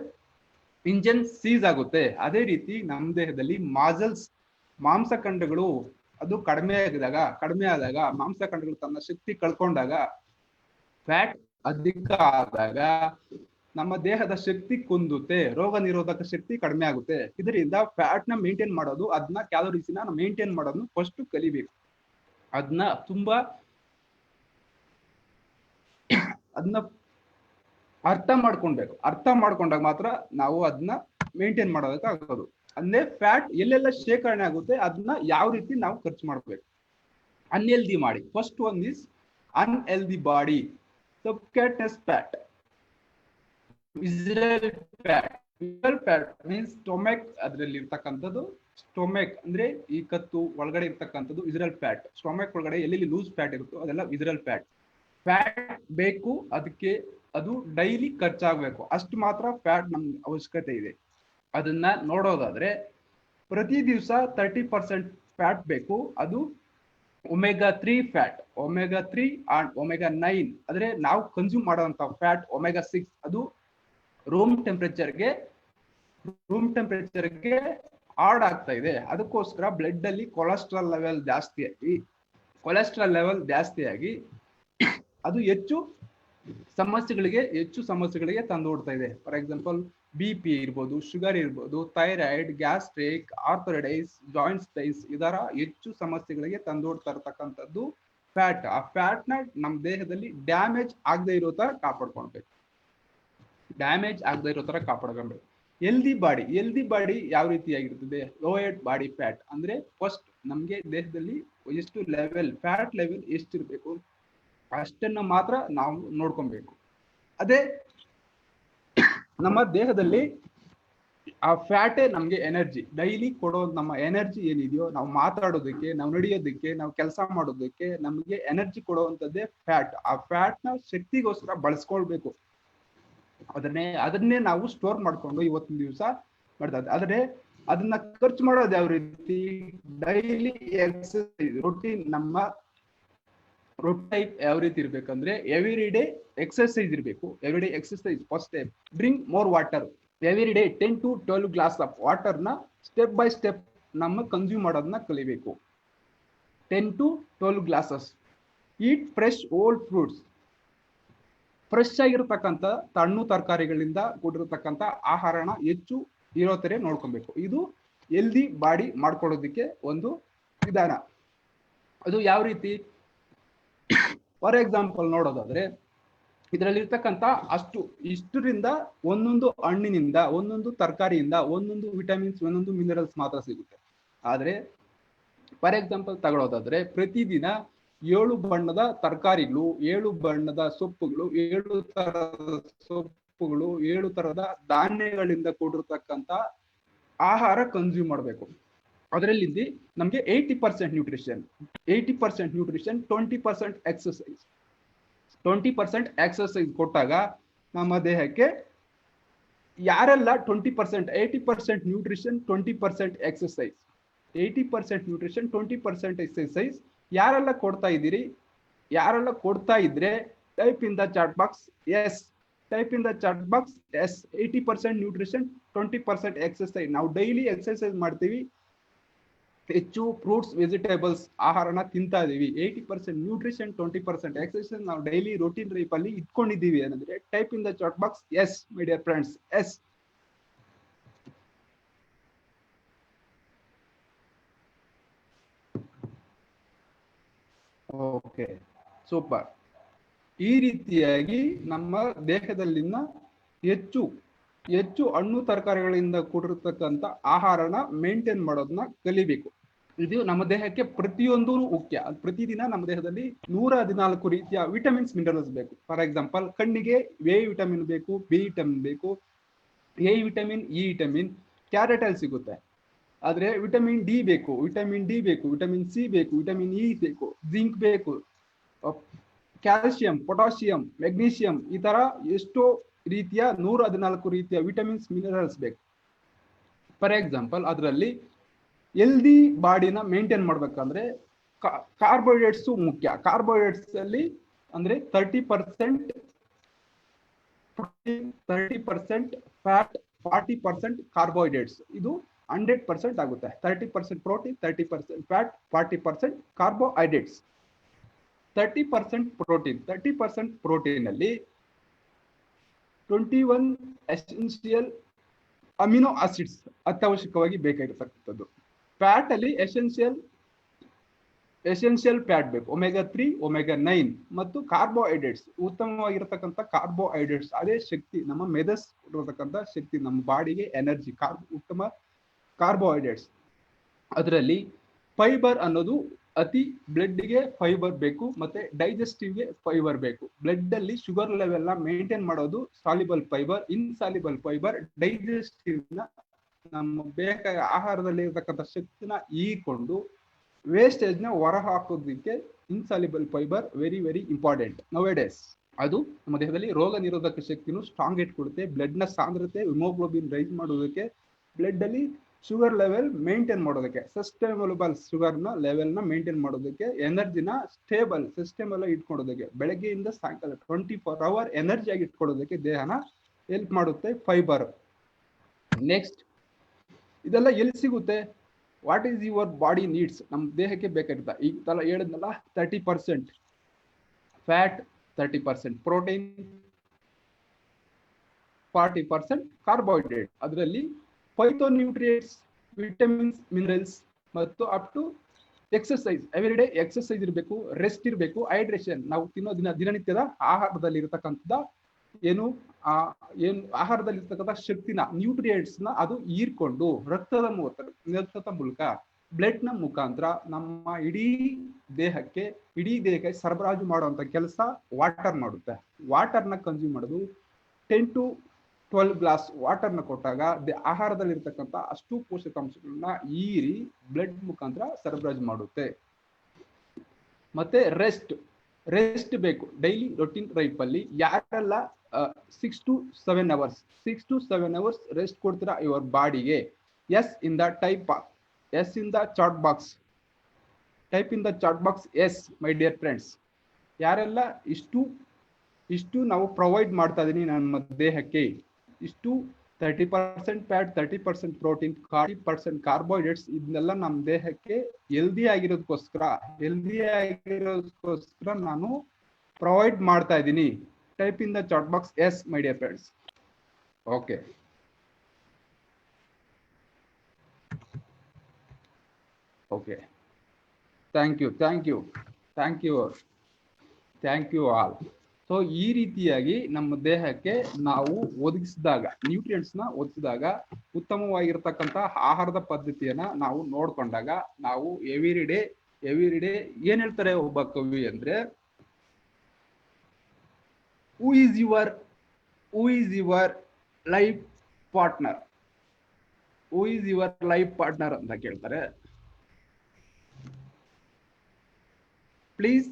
ಇಂಜಿನ್ ಸೀಸ್ ಆಗುತ್ತೆ. ಅದೇ ರೀತಿ ನಮ್ಮ ದೇಹದಲ್ಲಿ ಮಾಂಸಖಂಡಗಳು ಅದು ಕಡಿಮೆ ಆದಾಗ ಮಾಂಸಖಂಡಗಳು ತನ್ನ ಶಕ್ತಿ ಕಳ್ಕೊಂಡಾಗ, ಫ್ಯಾಟ್ ಅಧಿಕ ಆದಾಗ ನಮ್ಮ ದೇಹದ ಶಕ್ತಿ ಕುಂದುತ್ತೆ, ರೋಗ ನಿರೋಧಕ ಶಕ್ತಿ ಕಡಿಮೆ ಆಗುತ್ತೆ. ಇದರಿಂದ ಫ್ಯಾಟ್ ನ ಮೇಂಟೈನ್ ಮಾಡೋದು, ಅದನ್ನ ಕ್ಯಾಲೋರೀಸ್ನ ಮೇಂಟೈನ್ ಮಾಡೋದನ್ನ ಫಸ್ಟ್ ಕಲಿಬೇಕು. ಅದನ್ನ ಅರ್ಥ ಮಾಡ್ಕೊಂಡಾಗ ಮಾತ್ರ ನಾವು ಅದನ್ನ ಮೇಂಟೈನ್ ಮಾಡೋದಕ್ಕೆ ಆಗೋದು. ಅಂದ್ರೆ ಫ್ಯಾಟ್ ಎಲ್ಲೆಲ್ಲ ಶೇಖರಣೆ ಆಗುತ್ತೆ ಅದನ್ನ ಯಾವ ರೀತಿ ನಾವು ಖರ್ಚು ಮಾಡ್ಬೇಕು. ಅನ್ಹೆಲ್ದಿ ಮಾಡಿ. First one is unhealthy body. Subcutaneous fat, visceral fat means stomach, ಅದರಲ್ಲಿ ಇರ್ತಕ್ಕಂಥದ್ದು ಸ್ಟೊಮೆಕ್ ಅಂದ್ರೆ ಈ ಕತ್ತು ಒಳಗಡೆ ಇರ್ತಕ್ಕಂಥದ್ದು ವಿಸರಲ್ ಫ್ಯಾಟ್. ಸ್ಟೊಮೆಕ್ ಒಳಗಡೆ ಎಲ್ಲೆಲ್ಲಿ ಲೂಸ್ ಫ್ಯಾಟ್ ಇರುತ್ತೋ ಅದೆಲ್ಲ ವಿಸರಲ್ ಫ್ಯಾಟ್. ಫ್ಯಾಟ್ ಬೇಕು, ಅದಕ್ಕೆ ಅದು ಡೈಲಿ ಖರ್ಚಾಗಬೇಕು. ಅಷ್ಟು ಮಾತ್ರ ಫ್ಯಾಟ್ ನಮ್ಗೆ ಅವಶ್ಯಕತೆ ಇದೆ. ಅದನ್ನ ನೋಡೋದಾದ್ರೆ ಪ್ರತಿ ದಿವಸ 30% ಫ್ಯಾಟ್ ಬೇಕು. ಅದು omega 3 fat, omega 3 and omega 9. ಆದ್ರೆ ನಾವು ಕನ್ಸ್ಯೂಮ್ ಮಾಡುವಂತ ಫ್ಯಾಟ್ ಒಮೆಗಾ 6 ಅದು ರೂಮ್ ಟೆಂಪರೇಚರ್ಗೆ ಹಾರ್ಡ್ ಆಗ್ತಾ ಇದೆ. ಅದಕ್ಕೋಸ್ಕರ ಬ್ಲಡ್ ಅಲ್ಲಿ ಕೊಲೆಸ್ಟ್ರಾಲ್ ಲೆವೆಲ್ ಜಾಸ್ತಿಯಾಗಿ ಅದು ಹೆಚ್ಚು ಸಮಸ್ಯೆಗಳಿಗೆ ತಂದೋಡ್ತಾ ಇದೆ. ಫಾರ್ ಎಕ್ಸಾಂಪಲ್ BP ಇರ್ಬೋದು, ಶುಗರ್ ಇರ್ಬೋದು, thyroid, gastric, arthritis, joint pains, ಇದರ ಹೆಚ್ಚು ಸಮಸ್ಯೆಗಳಿಗೆ ತಂದೋಡ್ತಾ ಇರತಕ್ಕಂಥದ್ದು ಫ್ಯಾಟ್. ಆ ಫ್ಯಾಟ್ ನ ನಮ್ಮ ದೇಹದಲ್ಲಿ ಡ್ಯಾಮೇಜ್ ಆಗದೆ ಇರೋ ತರ ಕಾಪಾಡ್ಕೊಳ್ಬೇಕು. ಹೆಲ್ದಿ ಬಾಡಿ ಯಾವ ರೀತಿಯಾಗಿರ್ತದೆ? ಲೋಯೆಡ್ ಬಾಡಿ ಫ್ಯಾಟ್ ಅಂದ್ರೆ ಫಸ್ಟ್ ನಮ್ಗೆ ದೇಹದಲ್ಲಿ ಎಷ್ಟು ಫ್ಯಾಟ್ ಲೆವೆಲ್ ಎಷ್ಟಿರ್ಬೇಕು ಅಷ್ಟನ್ನ ಮಾತ್ರ ನಾವು ನೋಡ್ಕೊಬೇಕು. ಅದೇ ನಮ್ಮ ದೇಹದಲ್ಲಿ ಆ ಫ್ಯಾಟೇ ನಮ್ಗೆ ಎನರ್ಜಿ ಡೈಲಿ ಕೊಡೋ. ನಮ್ಮ ಎನರ್ಜಿ ಏನಿದೆಯೋ, ನಾವು ಮಾತಾಡೋದಕ್ಕೆ, ನಾವು ನಡೆಯೋದಕ್ಕೆ, ನಾವು ಕೆಲಸ ಮಾಡೋದಕ್ಕೆ ನಮ್ಗೆ ಎನರ್ಜಿ ಕೊಡುವಂಥದ್ದೇ ಫ್ಯಾಟ್. ಆ ಫ್ಯಾಟ್ ನ ಶಕ್ತಿಗೋಸ್ಕರ ಬಳಸ್ಕೊಳ್ಬೇಕು. ಅದನ್ನೇ ನಾವು ಸ್ಟೋರ್ ಮಾಡ್ಕೊಂಡು ಇವತ್ತಿನ ದಿವಸ ಮಾಡ್ತಾ ಇದ್ದೀವಿ. ಆದ್ರೆ ಅದನ್ನ ಖರ್ಚು ಮಾಡೋದು ಯಾವ ರೀತಿ? Daily exercise routine. ನಮ್ಮ ಟೈಪ್ ಯಾವ ರೀತಿ ಇರ್ಬೇಕಂದ್ರೆ ಎವ್ರಿ ಡೇ ಎಕ್ಸರ್ಸೈಸ್ ಇರಬೇಕು. Every day exercise first step. Drink more water. Every day 10 to 12 glass of water ನ ಸ್ಟೆಪ್ ಬೈ ಸ್ಟೆಪ್ ನಮ್ಮ ಕನ್ಸ್ಯೂಮ್ ಮಾಡೋದನ್ನ ಕಲಿಬೇಕು. 10 to 12 glasses. Eat fresh old fruits. Fresh ಆಗಿರತಕ್ಕಂಥ ಹಣ್ಣು ತರಕಾರಿಗಳಿಂದ ಕೂಡಿರತಕ್ಕಂಥ ಆಹಾರನ ಹೆಚ್ಚು ಇರೋ ತರ ನೋಡ್ಕೊಬೇಕು. ಇದು ಹೆಲ್ದಿ ಬಾಡಿ ಮಾಡ್ಕೊಳ್ಳೋದಕ್ಕೆ ಒಂದು ವಿಧಾನ. ಅದು ಯಾವ ರೀತಿ? ಫಾರ್ ಎಕ್ಸಾಂಪಲ್ ನೋಡೋದಾದ್ರೆ, ಇದರಲ್ಲಿರ್ತಕ್ಕಂಥ ಇಷ್ಟರಿಂದ ಒಂದೊಂದು ಹಣ್ಣಿನಿಂದ, ಒಂದೊಂದು ತರಕಾರಿಯಿಂದ ಒಂದೊಂದು ವಿಟಮಿನ್ಸ್, ಒಂದೊಂದು ಮಿನರಲ್ಸ್ ಮಾತ್ರ ಸಿಗುತ್ತೆ. ಆದ್ರೆ ಫಾರ್ ಎಕ್ಸಾಂಪಲ್ ತಗೊಳ್ಳೋದಾದ್ರೆ, ಪ್ರತಿದಿನ 7 ಬಣ್ಣದ ತರಕಾರಿಗಳು, 7 ಬಣ್ಣದ ಸೊಪ್ಪುಗಳು, 7 ತರದ ಧಾನ್ಯಗಳಿಂದ ಕೂಡಿರ್ತಕ್ಕಂಥ ಆಹಾರ ಕನ್ಸ್ಯೂಮ್ ಮಾಡಬೇಕು. ಅದರಲ್ಲಿ ನಮ್ಗೆ 80% ನ್ಯೂಟ್ರಿಷನ್, 20% ಎಕ್ಸರ್ಸೈಸ್. 20% ಎಕ್ಸರ್ಸೈಸ್ ಕೊಟ್ಟಾಗ ನಮ್ಮ ದೇಹಕ್ಕೆ ಯಾರೆಲ್ಲ 20%, 80% ನ್ಯೂಟ್ರಿಷನ್, 20% ಎಕ್ಸರ್ಸೈಸ್, 80% ನ್ಯೂಟ್ರಿಷನ್, 20% ಎಕ್ಸರ್ಸೈಸ್ ಯಾರೆಲ್ಲ ಕೊಡ್ತಾ ಇದ್ದೀರಿ, ಯಾರೆಲ್ಲ ಕೊಡ್ತಾ ಇದ್ರೆ type in the chat box yes. Type in the chat box yes. 80% nutrition, 20% exercise. ನಾವು ಡೈಲಿ ಎಕ್ಸರ್ಸೈಸ್ ಮಾಡ್ತೀವಿ, ಹೆಚ್ಚು ಫ್ರೂಟ್ಸ್ ವೆಜಿಟೇಬಲ್ಸ್ ಆಹಾರನ ತಿಂತಾ ಇದೀವಿ. 80% ನ್ಯೂಟ್ರಿಷನ್, 20% ಎಕ್ಸರ್ಸೈಸ್ ನಾವು ಡೈಲಿ ರೂಟೀನ್ ಲೈಫ್ ಅಲ್ಲಿ ಇಟ್ಕೊಂಡಿದ್ದೀವಿ ಅನ್ನಂದ್ರೆ type in the chat box yes my dear friends, yes. Okay, super. ಈ ರೀತಿಯಾಗಿ ನಮ್ಮ ದೇಹದಲ್ಲಿನ ಹೆಚ್ಚು ಹಣ್ಣು ತರಕಾರಿಗಳಿಂದ ಕೂಡಿರ್ತಕ್ಕಂಥ ಆಹಾರನ ಮೇಂಟೈನ್ ಮಾಡೋದನ್ನ ಕಲಿಬೇಕು. ಇದು ನಮ್ಮ ದೇಹಕ್ಕೆ ಪ್ರತಿಯೊಂದು ಮುಖ್ಯ. ಪ್ರತಿದಿನ ನಮ್ಮ ದೇಹದಲ್ಲಿ 114 ರೀತಿಯ ವಿಟಮಿನ್ಸ್, ಮಿನರಲ್ಸ್ ಬೇಕು. ಫಾರ್ ಎಕ್ಸಾಂಪಲ್, ಕಣ್ಣಿಗೆ ಎ ವಿಟಮಿನ್ ಬೇಕು, ಬಿ ವಿಟಮಿನ್ ಬೇಕು, A vitamin, E vitamin carrot ಅಲ್ಲಿ ಸಿಗುತ್ತೆ. ಆದ್ರೆ ವಿಟಮಿನ್ ಡಿ ಬೇಕು, ವಿಟಮಿನ್ ಸಿ ಬೇಕು, ವಿಟಮಿನ್ ಇ ಬೇಕು, ಜಿಂಕ್ ಬೇಕು, ಕ್ಯಾಲ್ಸಿಯಂ, ಪೊಟ್ಯಾಷಿಯಂ, ಮೆಗ್ನೀಷಿಯಂ, ಈ ತರ ಎಷ್ಟೋ ರೀತಿಯ 114 ರೀತಿಯ ವಿಟಮಿನ್ಸ್, ಮಿನರಲ್ಸ್ ಬೇಕು. ಫಾರ್ ಎಕ್ಸಾಂಪಲ್, ಅದರಲ್ಲಿ ಹೆಲ್ದಿ ಬಾಡಿನ ಮೇಂಟೈನ್ ಮಾಡ್ಬೇಕಂದ್ರೆ ಕಾರ್ಬೋಹೈಡ್ರೇಟ್ಸ್ ಮುಖ್ಯ. ಕಾರ್ಬೋಹೈಡ್ರೇಟ್ಸ್ ಅಲ್ಲಿ ಅಂದ್ರೆ 30% ಫ್ಯಾಟ್, 40% ಕಾರ್ಬೋಹೈಡ್ರೇಟ್ಸ್. ಇದು 100% ಆಗುತ್ತೆ. 30% ಪ್ರೋಟೀನ್, 30% ಫ್ಯಾಟ್, 40% ಕಾರ್ಬೋಹೈಡ್ರೇಟ್ಸ್. 30% ಪ್ರೋಟೀನ್ ಅಲ್ಲಿ 21 ಎಸೆನ್ಷಿಯಲ್ ಅಮಿನೋ ಆಸಿಡ್ಸ್ ಅತ್ಯವಶ್ಯಕವಾಗಿ ಬೇಕಾಗಿರ್ತಕ್ಕಂಥದ್ದು. ಫ್ಯಾಟ್ ಅಲ್ಲಿ ಎಸೆನ್ಷಿಯಲ್ ಫ್ಯಾಟ್ ಬೇಕು, ಒಮೆಗಾ 3, ಒಮೆಗಾ 9. ಮತ್ತು ಕಾರ್ಬೋಹೈಡ್ರೇಟ್ಸ್, ಉತ್ತಮವಾಗಿರತಕ್ಕಂಥ ಕಾರ್ಬೋಹೈಡ್ರೇಟ್ಸ್, ಅದೇ ಶಕ್ತಿ, ನಮ್ಮ ಮೆದಸ್ ಇರತಕ್ಕಂಥ ಶಕ್ತಿ, ನಮ್ಮ ಬಾಡಿಗೆ ಎನರ್ಜಿ, ಉತ್ತಮ ಕಾರ್ಬೋಹೈಡ್ರೇಟ್ಸ್. ಅದರಲ್ಲಿ ಫೈಬರ್ ಅನ್ನೋದು ಬ್ಲಡ್ಗೆ ಫೈಬರ್ ಬೇಕು, ಮತ್ತೆ ಡೈಜೆಸ್ಟಿವ್ಗೆ ಫೈಬರ್ ಬೇಕು. ಬ್ಲಡ್ ಅಲ್ಲಿ ಶುಗರ್ ಲೆವೆಲ್ ನ ಮೇಂಟೈನ್ ಮಾಡೋದು soluble fibre. Insoluble fibre digestive ನ, ನಮ್ಮ ಆಹಾರದಲ್ಲಿ ಇರತಕ್ಕಂಥ ಶಕ್ತಿನ ಹೀರಿಕೊಂಡು ವೇಸ್ಟೇಜ್ ನ ಹೊರ ಹಾಕೋದಕ್ಕೆ insoluble fibre very very important nowadays. ಅದು ನಮ್ಮ ದೇಹದಲ್ಲಿ ರೋಗ ನಿರೋಧಕ ಶಕ್ತಿನೂ ಸ್ಟ್ರಾಂಗ್ ಇಟ್ಕೊಡುತ್ತೆ. ಬ್ಲಡ್ ನ ಸಾಂದ್ರತೆ, ಹಿಮೋಗ್ಲೋಬಿನ್ ರೈಸ್ ಮಾಡೋದಕ್ಕೆ, ಬ್ಲಡ್ ಅಲ್ಲಿ ಶುಗರ್ ಲೆವೆಲ್ ಮೇಂಟೈನ್ ಮಾಡೋದಕ್ಕೆ, ಸಸ್ಟೈನಬಲ್ ಶುಗರ್ ನ ಲೆವೆಲ್ ನ ಮೇಂಟೈನ್ ಮಾಡೋದಕ್ಕೆ, ಎನರ್ಜಿನ ಸ್ಟೇಬಲ್ ಸಿಸ್ಟಮ್ ಎಲ್ಲ ಇಟ್ಕೊಳ್ಳೋದಕ್ಕೆ, ಬೆಳಗ್ಗೆಯಿಂದ ಸಾಯಂಕಾಲ 24 hour ಎನರ್ಜಿ ಆಗಿ ಇಟ್ಕೊಳ್ಳೋದಕ್ಕೆ ದೇಹನ ಹೆಲ್ಪ್ ಮಾಡುತ್ತೆ ಫೈಬರ್. ನೆಕ್ಸ್ಟ್, ಇದೆಲ್ಲ ಎಲ್ಲಿ ಸಿಗುತ್ತೆ? What is your body needs? ನಮ್ಮ ದೇಹಕ್ಕೆ ಬೇಕಾಗಿರುತ್ತೆ. ಈಗ ತರ ಹೇಳಿದ್ನಲ್ಲ, 30% ಫ್ಯಾಟ್, 30% ಪ್ರೋಟೀನ್, 40% ಕಾರ್ಬೋಹೈಡ್ರೇಟ್. ಅದರಲ್ಲಿ ಫೈಟೋನ್ಯೂಟ್ರಿಯೆಂಟ್ಸ್, ವಿಟಮಿನ್ಸ್, ಮಿನರಲ್ಸ್ ಮತ್ತು up to exercise. Every day exercise ಇರಬೇಕು, ರೆಸ್ಟ್ ಇರಬೇಕು, ಹೈಡ್ರೇಷನ್. ನಾವು ತಿನ್ನೋ ದಿನನಿತ್ಯದ ಆಹಾರದಲ್ಲಿ ಇರತಕ್ಕಂಥ ಏನು ಆಹಾರದಲ್ಲಿ ಇರ್ತಕ್ಕಂಥ ಶಕ್ತಿನ, ನ್ಯೂಟ್ರಿಯೆಂಟ್ಸ್ ನ ಅದು ಹೀರ್ಕೊಂಡು ರಕ್ತದ ಮೂಲಕ ಬ್ಲಡ್ ನ ಮುಖಾಂತರ ನಮ್ಮ ಇಡೀ ದೇಹಕ್ಕೆ ಸರಬರಾಜು ಮಾಡುವಂತ ಕೆಲಸ ವಾಟರ್ ಮಾಡುತ್ತೆ. ವಾಟರ್ ನ ಕನ್ಸ್ಯೂಮ್ ಮಾಡೋದು 10 to 12 ಗ್ಲಾಸ್ ವಾಟರ್ನ ಕೊಟ್ಟಾಗ ಆಹಾರದಲ್ಲಿ ಇರ್ತಕ್ಕಂಥ ಅಷ್ಟು ಪೋಷಕಾಂಶಗಳನ್ನ ಹೀರಿ ಬ್ಲಡ್ ಮುಖಾಂತರ ಸರಬರಾಜು ಮಾಡುತ್ತೆ. ಮತ್ತೆ ರೆಸ್ಟ್ ಬೇಕು. ಡೈಲಿ ರೊಟೀನ್ ಲೈಫ್ ಅಲ್ಲಿ ಯಾರೆಲ್ಲ 6 to 7 hours ರೆಸ್ಟ್ ಕೊಡ್ತೀರಾ ಯುವರ್ ಬಾಡಿಗೆ? Yes in the chat box. Type in the chat box yes my dear friends. ಯಾರೆಲ್ಲ ಇಷ್ಟು ನಾವು ಪ್ರೊವೈಡ್ ಮಾಡ್ತಾ ಇದೀನಿ ನಮ್ಮ ದೇಹಕ್ಕೆ, ಇಷ್ಟು 30% ಫ್ಯಾಟ್, 30% ಪ್ರೋಟೀನ್, 40% ಕಾರ್ಬೋಹೈಡ್ರೇಟ್ಸ್, ಇದನ್ನೆಲ್ಲ ನಮ್ಮ ದೇಹಕ್ಕೆ ಹೆಲ್ದಿ ಆಗಿರೋದಕ್ಕೋಸ್ಕರ ನಾನು ಪ್ರೊವೈಡ್ ಮಾಡ್ತಾ ಇದ್ದೀನಿ. Type in the chat box yes my dear friends. Okay, okay, thank you all. So ಈ ರೀತಿಯಾಗಿ ನಮ್ಮ ದೇಹಕ್ಕೆ ನಾವು ಒದಗಿಸಿದಾಗ, ನ್ಯೂಟ್ರಿಯೆಂಟ್ಸ್ನ ಒದಗಿಸಿದಾಗ, ಉತ್ತಮವಾಗಿರ್ತಕ್ಕಂಥ ಆಹಾರದ ಪದ್ಧತಿಯನ್ನ ನಾವು ನೋಡ್ಕೊಂಡಾಗ, ನಾವು ಎವ್ರಿ ಡೇ ಏನ್ ಹೇಳ್ತಾರೆ ಒಬ್ಬ ಕವಿ ಅಂದ್ರೆ, who is your life partner, who is your life partner ಅಂತ ಕೇಳ್ತಾರೆ. Please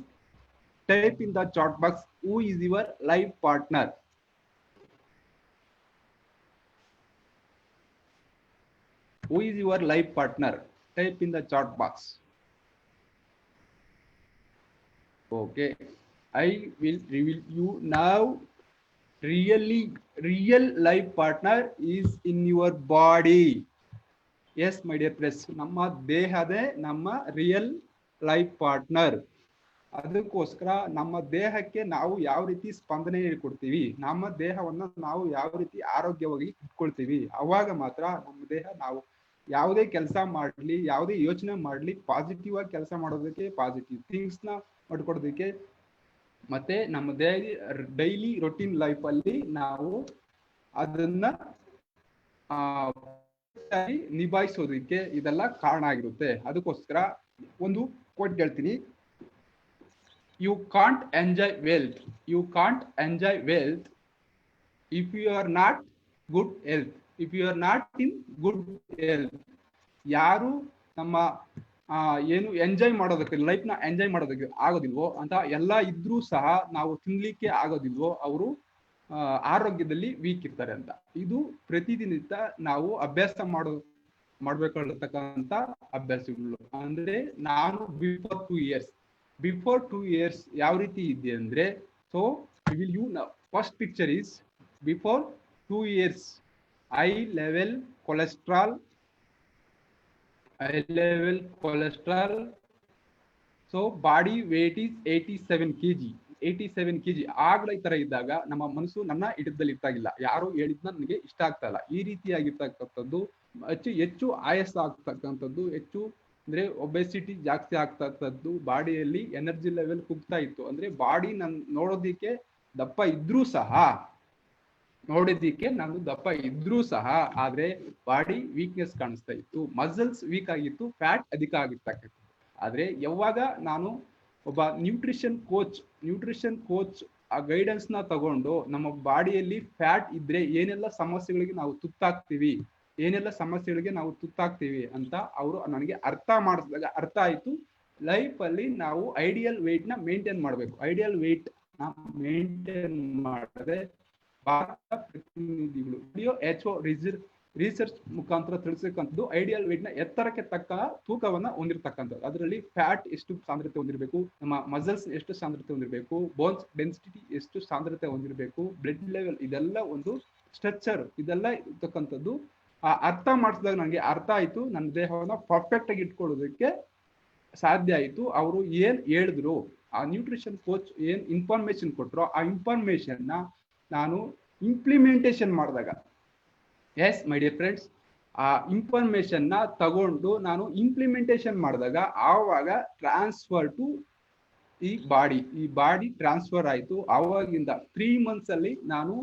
type in the chat box, who is your life partner? Who is your life partner? Type in the chat box. Okay, I will reveal you now. Real life partner is in your body. Yes, my dear friends, ನಮ್ಮ ದೇಹದೇ ನಮ್ಮ ರಿಯಲ್ ಲೈಫ್ ಪಾರ್ಟ್ನರ್. ಅದಕ್ಕೋಸ್ಕರ ನಮ್ಮ ದೇಹಕ್ಕೆ ನಾವು ಯಾವ ರೀತಿ ಸ್ಪಂದನೆ ಕೊಡ್ತೀವಿ, ನಮ್ಮ ದೇಹವನ್ನ ನಾವು ಯಾವ ರೀತಿ ಆರೋಗ್ಯವಾಗಿ ಇಟ್ಕೊಳ್ತೀವಿ, ಅವಾಗ ಮಾತ್ರ ನಮ್ಮ ದೇಹ ನಾವು ಯಾವುದೇ ಕೆಲಸ ಮಾಡಲಿ, ಯಾವುದೇ ಯೋಚನೆ ಮಾಡಲಿ, ಪಾಸಿಟಿವ್ ಆಗಿ ಕೆಲಸ ಮಾಡೋದಕ್ಕೆ, ಪಾಸಿಟಿವ್ ಥಿಂಗ್ಸ್ ನ ಮಾಡ್ಕೊಡೋದಕ್ಕೆ, ಮತ್ತೆ ನಮ್ಮ ಡೈಲಿ ರೊಟೀನ್ ಲೈಫ್ ಅಲ್ಲಿ ನಾವು ಅದನ್ನ ನಿಭಾಯಿಸೋದಕ್ಕೆ ಇದೆಲ್ಲ ಕಾರಣ ಆಗಿರುತ್ತೆ. ಅದಕ್ಕೋಸ್ಕರ ಒಂದು ಕೋಟ್ ಹೇಳ್ತೀನಿ, you can't enjoy wealth if you are not good health, in good health. ಯಾರು ನಮ್ಮ ಏನು ಎಂಜಾಯ್ ಮಾಡೋದಕ್ಕೆ, ಲೈಫ್ ನ ಎಂಜಾಯ್ ಮಾಡೋದಕ್ಕೆ ಆಗೋದಿಲ್ವೋ ಅಂತ ಎಲ್ಲ ಇದ್ರೂ ಸಹ ನಾವು ತಿನ್ಲಿಕ್ಕೆ ಆಗೋದಿಲ್ವೋ ಅವರು ಆರೋಗ್ಯದಲ್ಲಿ ವೀಕ್ ಇರ್ತಾರೆ ಅಂತ. ಇದು ಪ್ರತಿದಿನಿತ್ಯ ನಾವು ಅಭ್ಯಾಸ ಮಾಡ್ಬೇಕಾಗಿರ್ತಕ್ಕಂಥ ಅಭ್ಯಾಸಗಳು. ಅಂದ್ರೆ ನಾನು ಬಿಫೋರ್ 2 years ಯಾವ ರೀತಿ ಇದೆ ಅಂದ್ರೆ, so will you first picture is before 2 years high level cholesterol. So body weight is 87 kg. ಆಗ್ಲ ಈ ತರ ಇದ್ದಾಗ ನಮ್ಮ ಮನಸ್ಸು ನನ್ನ ಹಿಡಿತದಲ್ಲಿ ಇರ್ತಾಗಿಲ್ಲ, ಯಾರು ಹೇಳಿದ್ನ ನನಗೆ ಇಷ್ಟ ಆಗ್ತಾ ಇಲ್ಲ, ಈ ರೀತಿಯಾಗಿರ್ತಕ್ಕಂಥದ್ದು, ಹೆಚ್ಚು ಆಯಾಸ ಆಗ್ತಕ್ಕಂಥದ್ದು, ಹೆಚ್ಚು ಅಂದ್ರೆ ಒಬೆಸಿಟಿ ಜಾಸ್ತಿ ಆಗ್ತಕ್ಕಂಥದ್ದು, ಬಾಡಿಯಲ್ಲಿ ಎನರ್ಜಿ ಲೆವೆಲ್ ಕುಗ್ತಾ ಇತ್ತು. ಅಂದ್ರೆ ಬಾಡಿ ನಾನು ನೋಡೋದಿಕ್ಕೆ ದಪ್ಪ ಇದ್ರೂ ಸಹ ಆದ್ರೆ ಬಾಡಿ ವೀಕ್ನೆಸ್ ಕಾಣಿಸ್ತಾ ಇತ್ತು, ಮಸಲ್ಸ್ ವೀಕ್ ಆಗಿತ್ತು, ಫ್ಯಾಟ್ ಅಧಿಕ ಆಗಿರ್ತಕ್ಕಂಥದ್ದು. ಆದ್ರೆ ಯಾವಾಗ ನಾನು ಒಬ್ಬ ನ್ಯೂಟ್ರಿಷನ್ ಕೋಚ್ ಆ ಗೈಡೆನ್ಸ್ ನ ತಗೊಂಡು ನಮ್ಮ ಬಾಡಿಯಲ್ಲಿ ಫ್ಯಾಟ್ ಇದ್ರೆ ಏನೆಲ್ಲ ಸಮಸ್ಯೆಗಳಿಗೆ ನಾವು ತುತ್ತಾಗ್ತೀವಿ ಅಂತ ಅವರು ನನಗೆ ಅರ್ಥ ಮಾಡಿಸಿದಾಗ ಅರ್ಥ ಆಯ್ತು. ಲೈಫ್ ಅಲ್ಲಿ ನಾವು ಐಡಿಯಲ್ ವೇಟ್ ನ ಮೇಂಟೈನ್ ಮಾಡಬೇಕು. ಐಡಿಯಲ್ ವೇಟ್ ನ ಮೇಂಟೈನ್ ಮಾಡಿದ್ರೆ ಭಾರತ ಪ್ರತಿನಿಧಿಗಳು ರಿಸರ್ಚ್ ಮುಖಾಂತರ ತಿಳಿಸಕ್ಕಂಥದ್ದು ಐಡಿಯಲ್ ವೇಟ್ ನ ಎತ್ತರಕ್ಕೆ ತಕ್ಕ ತೂಕವನ್ನ ಹೊಂದಿರತಕ್ಕಂಥದ್ದು. ಅದರಲ್ಲಿ ಫ್ಯಾಟ್ ಎಷ್ಟು ಸಾಂದ್ರತೆ ಹೊಂದಿರಬೇಕು, ನಮ್ಮ ಮಸಲ್ಸ್ ಎಷ್ಟು ಸಾಂದ್ರತೆ ಹೊಂದಿರಬೇಕು, ಬೋನ್ಸ್ ಡೆನ್ಸಿಟಿ ಎಷ್ಟು ಸಾಂದ್ರತೆ ಹೊಂದಿರಬೇಕು, ಬ್ಲಡ್ ಲೆವೆಲ್, ಇದೆಲ್ಲ ಒಂದು ಸ್ಟ್ರಕ್ಚರ್, ಇದೆಲ್ಲ ಇರ್ತಕ್ಕಂಥದ್ದು ಅರ್ಥ ಮಾಡಿಸಿದಾಗ ನನಗೆ ಅರ್ಥ ಆಯ್ತು. ನನ್ನ ದೇಹವನ್ನ ಪರ್ಫೆಕ್ಟ್ ಆಗಿ ಇಟ್ಕೊಳ್ಳೋದಕ್ಕೆ ಸಾಧ್ಯ ಆಯ್ತು. ಅವರು ಏನ್ ಹೇಳಿದ್ರು, ಆ ನ್ಯೂಟ್ರಿಷನ್ ಕೋಚ್ ಏನ್ ಇನ್ಫಾರ್ಮೇಶನ್ ಕೊಟ್ರೋ ಆ ಇನ್ಫಾರ್ಮೇಶನ್ ನ ನಾನು ಇಂಪ್ಲಿಮೆಂಟೇಶನ್ ಮಾಡಿದಾಗ, ಎಸ್ ಮೈ ಡಿಯರ್ ಫ್ರೆಂಡ್ಸ್, ಆ ಇನ್ಫಾರ್ಮೇಶನ್ ನ ತಗೊಂಡು ನಾನು ಇಂಪ್ಲಿಮೆಂಟೇಶನ್ ಮಾಡಿದಾಗ ಆವಾಗ ಟ್ರಾನ್ಸ್ಫರ್ ಟು ಈ ಬಾಡಿ ಟ್ರಾನ್ಸ್ಫರ್ ಆಯ್ತು. ಆವಾಗಿಂದ 3 months ಅಲ್ಲಿ ನಾನು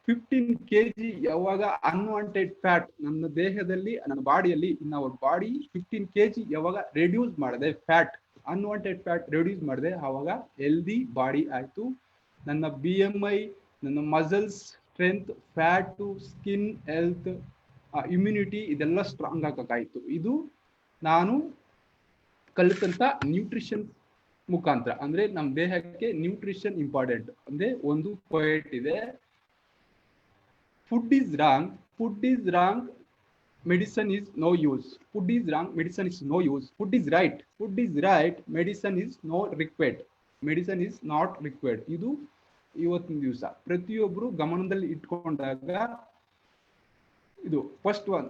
15 kg ಯಾವಾಗ ಅನ್ವಾಂಟೆಡ್ ಫ್ಯಾಟ್ ನನ್ನ ದೇಹದಲ್ಲಿ, ನನ್ನ ಬಾಡಿಯಲ್ಲಿ, ಬಾಡಿ 15 kg ಯಾವಾಗ ರೆಡ್ಯೂಸ್ ಮಾಡಿದೆ, ಅನ್ವಾಂಟೆಡ್ ಫ್ಯಾಟ್ ರೆಡ್ಯೂಸ್ ಮಾಡಿದೆ, ಆವಾಗ ಹೆಲ್ದಿ ಬಾಡಿ ಆಯ್ತು. ನನ್ನ BMI, ನನ್ನ muscles strength, fat, skin health, immunity ಇದೆಲ್ಲ ಸ್ಟ್ರಾಂಗ್ ಆಗಕ್ಕಾಯ್ತು. ಇದು ನಾನು ಕಲಿತಂತ ನ್ಯೂಟ್ರಿಷನ್ ಮುಖಾಂತರ. ಅಂದ್ರೆ ನಮ್ಮ ದೇಹಕ್ಕೆ ನ್ಯೂಟ್ರಿಷನ್ ಇಂಪಾರ್ಟೆಂಟ್. ಅಂದ್ರೆ ಒಂದು ಪೊಯೆಟ್ ಇದೆ, food is wrong, medicine is no use. Food is wrong, medicine is no use. Food is right, medicine is not required. ಇದು ಇವತ್ತಿನ ದಿವಸ ಪ್ರತಿಯೊಬ್ರು ಗಮನದಲ್ಲಿ ಇಟ್ಕೊಂಡಾಗ ಇದು ಫಸ್ಟ್ ಒನ್.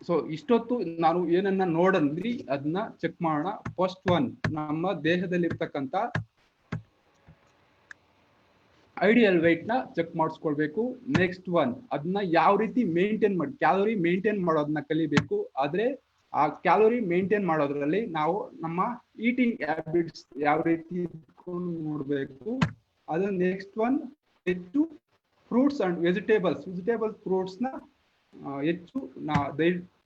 ಸೊ ಇಷ್ಟೊತ್ತು ನಾನು ಏನನ್ನ ನೋಡಂದ್ರಿ ಅದನ್ನ ಚೆಕ್ ಮಾಡೋಣ. ಫಸ್ಟ್ ಒನ್, ನಮ್ಮ ದೇಹದಲ್ಲಿರ್ತಕ್ಕಂಥ ಐಡಿಯಲ್ ವೇಟ್ ನ ಚೆಕ್ ಮಾಡಿಸ್ಕೊಳ್ಬೇಕು. ನೆಕ್ಸ್ಟ್ ಒನ್, ಅದನ್ನ ಯಾವ ರೀತಿ ಮೇಂಟೈನ್ ಕ್ಯಾಲೋರಿ ಮೇಂಟೈನ್ ಮಾಡೋದನ್ನ ಕಲಿಬೇಕು. ಆದ್ರೆ ಆ ಕ್ಯಾಲೋರಿ ಮೇಂಟೈನ್ ಮಾಡೋದ್ರಲ್ಲಿ ನಾವು ನಮ್ಮ ಈಟಿಂಗ್ ಹ್ಯಾಬಿಟ್ಸ್ ಯಾವ ರೀತಿ ಇಟ್ಕೊಂಡು ನೋಡ್ಬೇಕು. ಅದು ನೆಕ್ಸ್ಟ್ ಒನ್ ಹೆಚ್ಚು ಫ್ರೂಟ್ಸ್ ಅಂಡ್ ವೆಜಿಟೇಬಲ್ಸ್ ಫ್ರೂಟ್ಸ್ ನ ಹೆಚ್ಚು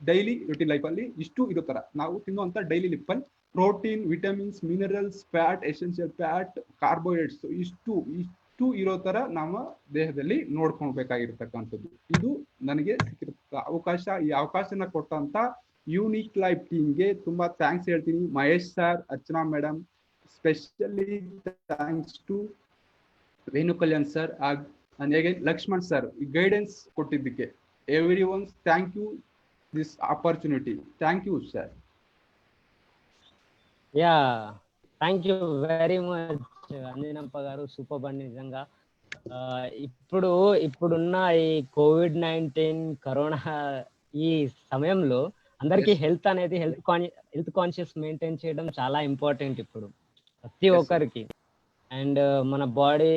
ಡೈಲಿ ರುಟೀನ್ ಲೈಫ್ ಅಲ್ಲಿ ಇಷ್ಟು ಇರೋ ತರ ನಾವು ತಿನ್ನುವಂತ ಡೈಲಿ ಲಿಪ್ಪಲ್ಲಿ protein, vitamins, minerals, fat, essential fat, carbohydrates ಇಷ್ಟು ಇರೋ ತರ ನಮ್ಮ ದೇಹದಲ್ಲಿ ನೋಡ್ಕೊಳ್ಬೇಕಾಗಿರ್ತಕ್ಕಂಥದ್ದು. ಇದು ನನಗೆ ಸಿಕ್ಕಿರೋ ಅವಕಾಶ. ಈ ಅವಕಾಶನ ಕೊಟ್ಟಂತ ಯೂನಿಕ್ ಲೈಫ್ ಟೀಮ್ಗೆ ತುಂಬಾ ಥ್ಯಾಂಕ್ಸ್ ಹೇಳ್ತೀನಿ. Mahesh sir, Archana madam, specially thanks to Venu Kalyan sir and again Lakshman sir ಈ ಗೈಡೆನ್ಸ್ ಕೊಟ್ಟಿದ್ದಕ್ಕೆ. Everyone thank you this opportunity. Thank you sir. Yeah thank you very much Anjanappa garu. Super బండి నిజంగా. ఇప్పుడున్న ఈ COVID-19 కరోనా ఈ సమయంలో అందరికీ హెల్త్ అనేది హెల్త్ కాన్షియస్ మెయింటైన్ చేయడం చాలా ఇంపార్టెంట్ ఇప్పుడు ప్రతి ఒక్కరికి. అండ్ మన బాడీ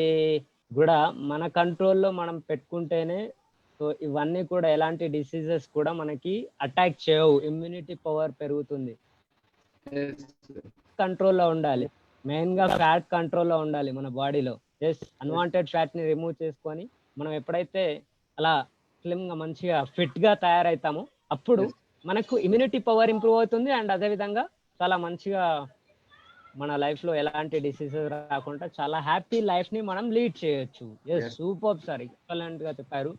కూడా మన కంట్రోల్లో మనం పెట్టుకుంటేనే సో ఇవన్నీ కూడా ఎలాంటి డిసీజెస్ కూడా మనకి అటాక్ చేయవు. ఇమ్యూనిటీ పవర్ పెరుగుతుంది. కంట్రోల్లో ఉండాలి. మెయిన్ గా ఫ్యాట్ కంట్రోల్లో ఉండాలి మన బాడీలో. అన్వాంటెడ్ ఫ్యాట్ ని రిమూవ్ చేసుకొని మనం ఎప్పుడైతే అలా స్లిమ్ గా మంచిగా ఫిట్ గా తయారైతామో అప్పుడు మనకు ఇమ్యూనిటీ పవర్ ఇంప్రూవ్ అవుతుంది. అండ్ అదే విధంగా చాలా మంచిగా మన లైఫ్ లో ఎలాంటి డిసీజెస్ రాకుండా చాలా హ్యాపీ లైఫ్ ని మనం లీడ్ చేయొచ్చు. సూపర్ సార్, ఎక్సలెంట్ గా చెప్పారు.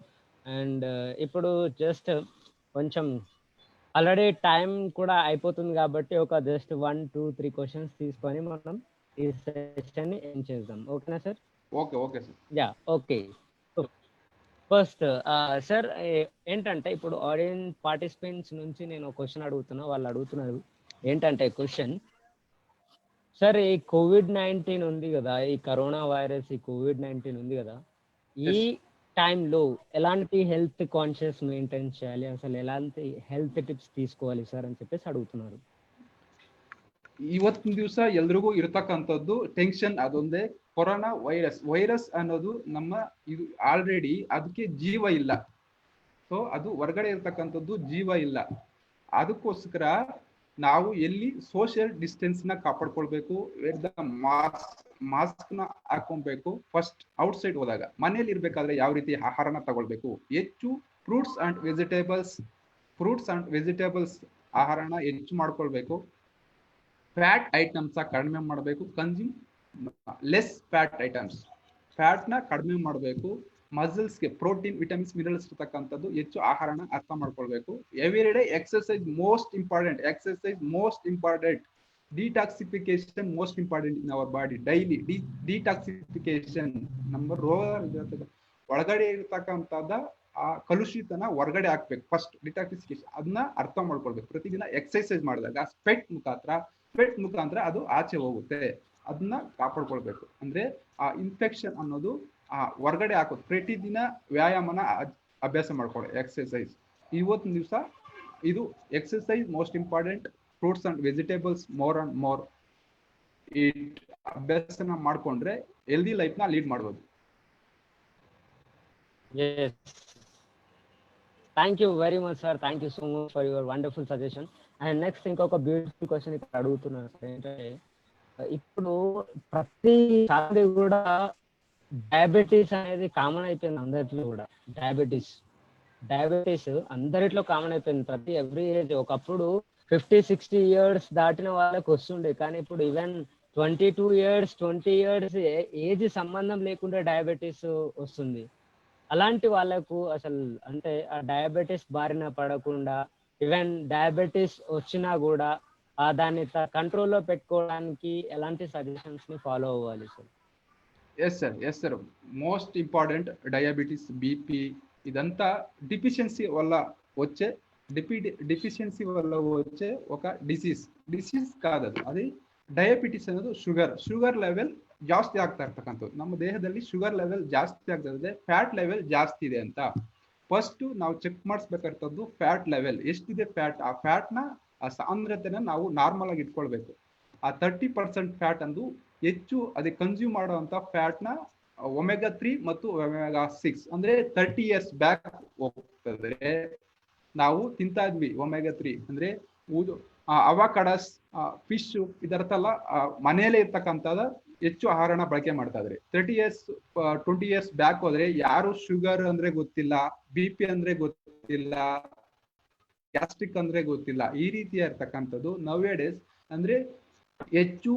అండ్ ఇప్పుడు జస్ట్ కొంచెం ఆల్రెడీ టైం కూడా అయిపోతుంది కాబట్టి ఒక జస్ట్ 1, 2, 3 క్వశ్చన్స్ తీసుకొని మనం ఈ సెషన్ ని ఎండ్ చేద్దాం. ఓకేనా sir? Okay sir. Yeah okay. First sir ఏంటంటే ఇప్పుడు ఆడియన్స్ పార్టిసిపెంట్స్ నుంచి నేను క్వశ్చన్ అడుగుతున్నా. వాళ్ళు అడుగుతున్నారు ఏంటంటే క్వశ్చన్, సార్ ఈ COVID-19 ఉంది కదా, ఈ కరోనా వైరస్, ఈ COVID-19 ఉంది కదా, ఈ టైంలో ఎలాంటి హెల్త్ కాన్షియస్ మెయింటైన్ చేయాలి, అసలు ఎలాంటి హెల్త్ టిప్స్ తీసుకోవాలి సార్ అని చెప్పేసి అడుగుతున్నారు. ಇವತ್ತಿನ ದಿವಸ ಎಲ್ರಿಗೂ ಇರತಕ್ಕಂಥದ್ದು ಟೆನ್ಷನ್ ಅದೊಂದೇ. ಕೊರೋನಾ ವೈರಸ್ ಅನ್ನೋದು ನಮ್ಮ ಇದು ಆಲ್ರೆಡಿ ಅದಕ್ಕೆ ಜೀವ ಇಲ್ಲ. ಸೊ ಅದು ಹೊರಗಡೆ ಇರತಕ್ಕಂಥದ್ದು ಜೀವ ಇಲ್ಲ. ಅದಕ್ಕೋಸ್ಕರ ನಾವು ಎಲ್ಲಿ ಸೋಷಿಯಲ್ ಡಿಸ್ಟೆನ್ಸ್ ನ ಕಾಪಾಡ್ಕೊಳ್ಬೇಕು, ಮಾಸ್ಕ್ ನ ಹಾಕೊಬೇಕು. ಫಸ್ಟ್ ಔಟ್ ಸೈಡ್ ಹೋದಾಗ ಮನೇಲಿ ಇರ್ಬೇಕಾದ್ರೆ ಯಾವ ರೀತಿ ಆಹಾರನ ತಗೊಳ್ಬೇಕು, ಹೆಚ್ಚು ಫ್ರೂಟ್ಸ್ ಅಂಡ್ ವೆಜಿಟೇಬಲ್ಸ್ ಆಹಾರನ ಹೆಚ್ಚು ಮಾಡ್ಕೊಳ್ಬೇಕು. ಫ್ಯಾಟ್ ಐಟಮ್ಸ್ ಕಡಿಮೆ ಮಾಡಬೇಕು. Consume less fat items, fat ನ ಕಡಿಮೆ ಮಾಡಬೇಕು. ಮಸಲ್ಸ್ಗೆ ಪ್ರೋಟೀನ್, ವಿಟಮಿನ್ಸ್, ಮಿನರಲ್ಸ್ ಇರತಕ್ಕಂಥದ್ದು ಹೆಚ್ಚು ಆಹಾರನ ಅರ್ಥ ಮಾಡ್ಕೊಳ್ಬೇಕು. Every day exercise most important. Detoxification most important in our body. Daily detoxification ನಮ್ಮ ಒಳಗಡೆ ಇರತಕ್ಕಂಥದ್ದ ಆ ಕಲುಷಿತನ ಹೊರಗಡೆ ಹಾಕ್ಬೇಕು. ಫಸ್ಟ್ ಡಿಟಾಕ್ಸಿಫಿಕೇಶನ್ ಅದನ್ನ ಅರ್ಥ ಮಾಡ್ಕೊಳ್ಬೇಕು. ಪ್ರತಿದಿನ ಎಕ್ಸರ್ಸೈಸ್ ಮಾಡಿದಾಗ ಸ್ವೆಟ್ ಮುಖಾಂತರ ಅದು ಆಚೆ ಹೋಗುತ್ತೆ. ಅದನ್ನ ಕಾಪಾಡ್ಕೊಳ್ಬೇಕು. ಅಂದ್ರೆ ಆ ಇನ್ಫೆಕ್ಷನ್ ಅನ್ನೋದು ಹೊರಗಡೆ ಹಾಕೋದು. ಪ್ರತಿದಿನ ವ್ಯಾಯಾಮನ ಅಭ್ಯಾಸ ಮಾಡ್ಕೊಳ್ಳಿ, ಎಕ್ಸರ್ಸೈಸ್. ಇವತ್ತಿನ ದಿವಸ ಇದು exercise most important. Fruits and vegetables more and more ಅಭ್ಯಾಸನ ಮಾಡ್ಕೊಂಡ್ರೆ ಹೆಲ್ದಿ ಲೈಫ್ ನ ಲೀಡ್ ಮಾಡ್ಬೋದು. Thank you very much sir. Thank you so much for your wonderful suggestion. And next ఇంకొక బ్యూటిఫుల్ క్వశ్చన్ ఇక్కడ అడుగుతున్నారు సార్. ఏంటంటే ఇప్పుడు ప్రతి సారి కూడా డయాబెటీస్ అనేది కామన్ అయిపోయింది అందరిలో కూడా. డయాబెటీస్ అందరిలో కామన్ అయిపోయింది. ప్రతి ఎవ్రీ ఏజ్. ఒకప్పుడు 50-60 ఇయర్స్ దాటిన వాళ్ళకి వస్తుండే, కానీ ఇప్పుడు ఈవెన్ 22 ఇయర్స్ 20 ఇయర్స్ ఏజ్ సంబంధం లేకుండా డయాబెటీస్ వస్తుంది. అలాంటి వాళ్ళకు అసలు అంటే ఆ డయాబెటీస్ బారిన పడకుండా, ఈవెన్ డయాబెటీస్ వచ్చినా కూడా దాన్ని కంట్రోల్లో పెట్టుకోవడానికి ఎలాంటి సజెషన్స్ ని ఫాలో అవ్వాలి sir? Yes sir. Most important diabetes, BP ఇదంతా డిఫిషియన్సీ వల్ల వచ్చే ఒక డిసీజ్ కాదు. అది ಡಯಾಬಿಟಿಸ್ ಅನ್ನೋದು ಶುಗರ್ ಲೆವೆಲ್ ಜಾಸ್ತಿ ಆಗ್ತಾ ಇರ್ತಕ್ಕಂಥದ್ದು. ನಮ್ಮ ದೇಹದಲ್ಲಿ ಶುಗರ್ ಲೆವೆಲ್ ಜಾಸ್ತಿ ಆಗ್ತಾ ಇದೆ, ಫ್ಯಾಟ್ ಲೆವೆಲ್ ಜಾಸ್ತಿ ಇದೆ ಅಂತ ಫಸ್ಟ್ ನಾವು ಚೆಕ್ ಮಾಡಿಸ್ಬೇಕಾಗಿರ್ತದ್ದು. ಫ್ಯಾಟ್ ಲೆವೆಲ್ ಎಷ್ಟಿದೆ, ಆ ಫ್ಯಾಟ್ ನ ಆ ಸಾಂದ್ರತೆನ ನಾವು ನಾರ್ಮಲ್ ಆಗಿ ಇಟ್ಕೊಳ್ಬೇಕು. ಆ 30% ಫ್ಯಾಟ್ ಅಂದು ಹೆಚ್ಚು ಅದಕ್ಕೆ ಕನ್ಸ್ಯೂಮ್ ಮಾಡುವಂತ ಫ್ಯಾಟ್ ನ ಒಮೆಗಾ 3 ಮತ್ತು ಒಮೆಗಾ 6 ಅಂದ್ರೆ 30 ಇಯರ್ಸ್ ಬ್ಯಾಕ್ ಹೋಗ್ತದೆ. ನಾವು ತಿಂತಾ ಇದ್ವಿ ಒಮೆಗಾ 3 ಅಂದ್ರೆ ಅವಕಾಡಸ್, ಫಿಶ್ ಇದರತ್ತೆಲ್ಲ ಮನೆಯಲ್ಲೇ ಇರ್ತಕ್ಕಂಥದ್ದು ಹೆಚ್ಚು ಆಹಾರನ ಬಳಕೆ ಮಾಡ್ತಾ ಇದ್ರಿ. 20 years ಬ್ಯಾಕ್ ಹೋದ್ರೆ ಯಾರು ಶುಗರ್ ಅಂದ್ರೆ ಗೊತ್ತಿಲ್ಲ, BP ಅಂದ್ರೆ ಗೊತ್ತಿಲ್ಲ, ಗ್ಯಾಸ್ಟ್ರಿಕ್ ಅಂದ್ರೆ ಗೊತ್ತಿಲ್ಲ. ಈ ರೀತಿಯ ಇರ್ತಕ್ಕಂಥದ್ದು ನೌ ಡೇಸ್ ಅಂದ್ರೆ ಹೆಚ್ಚು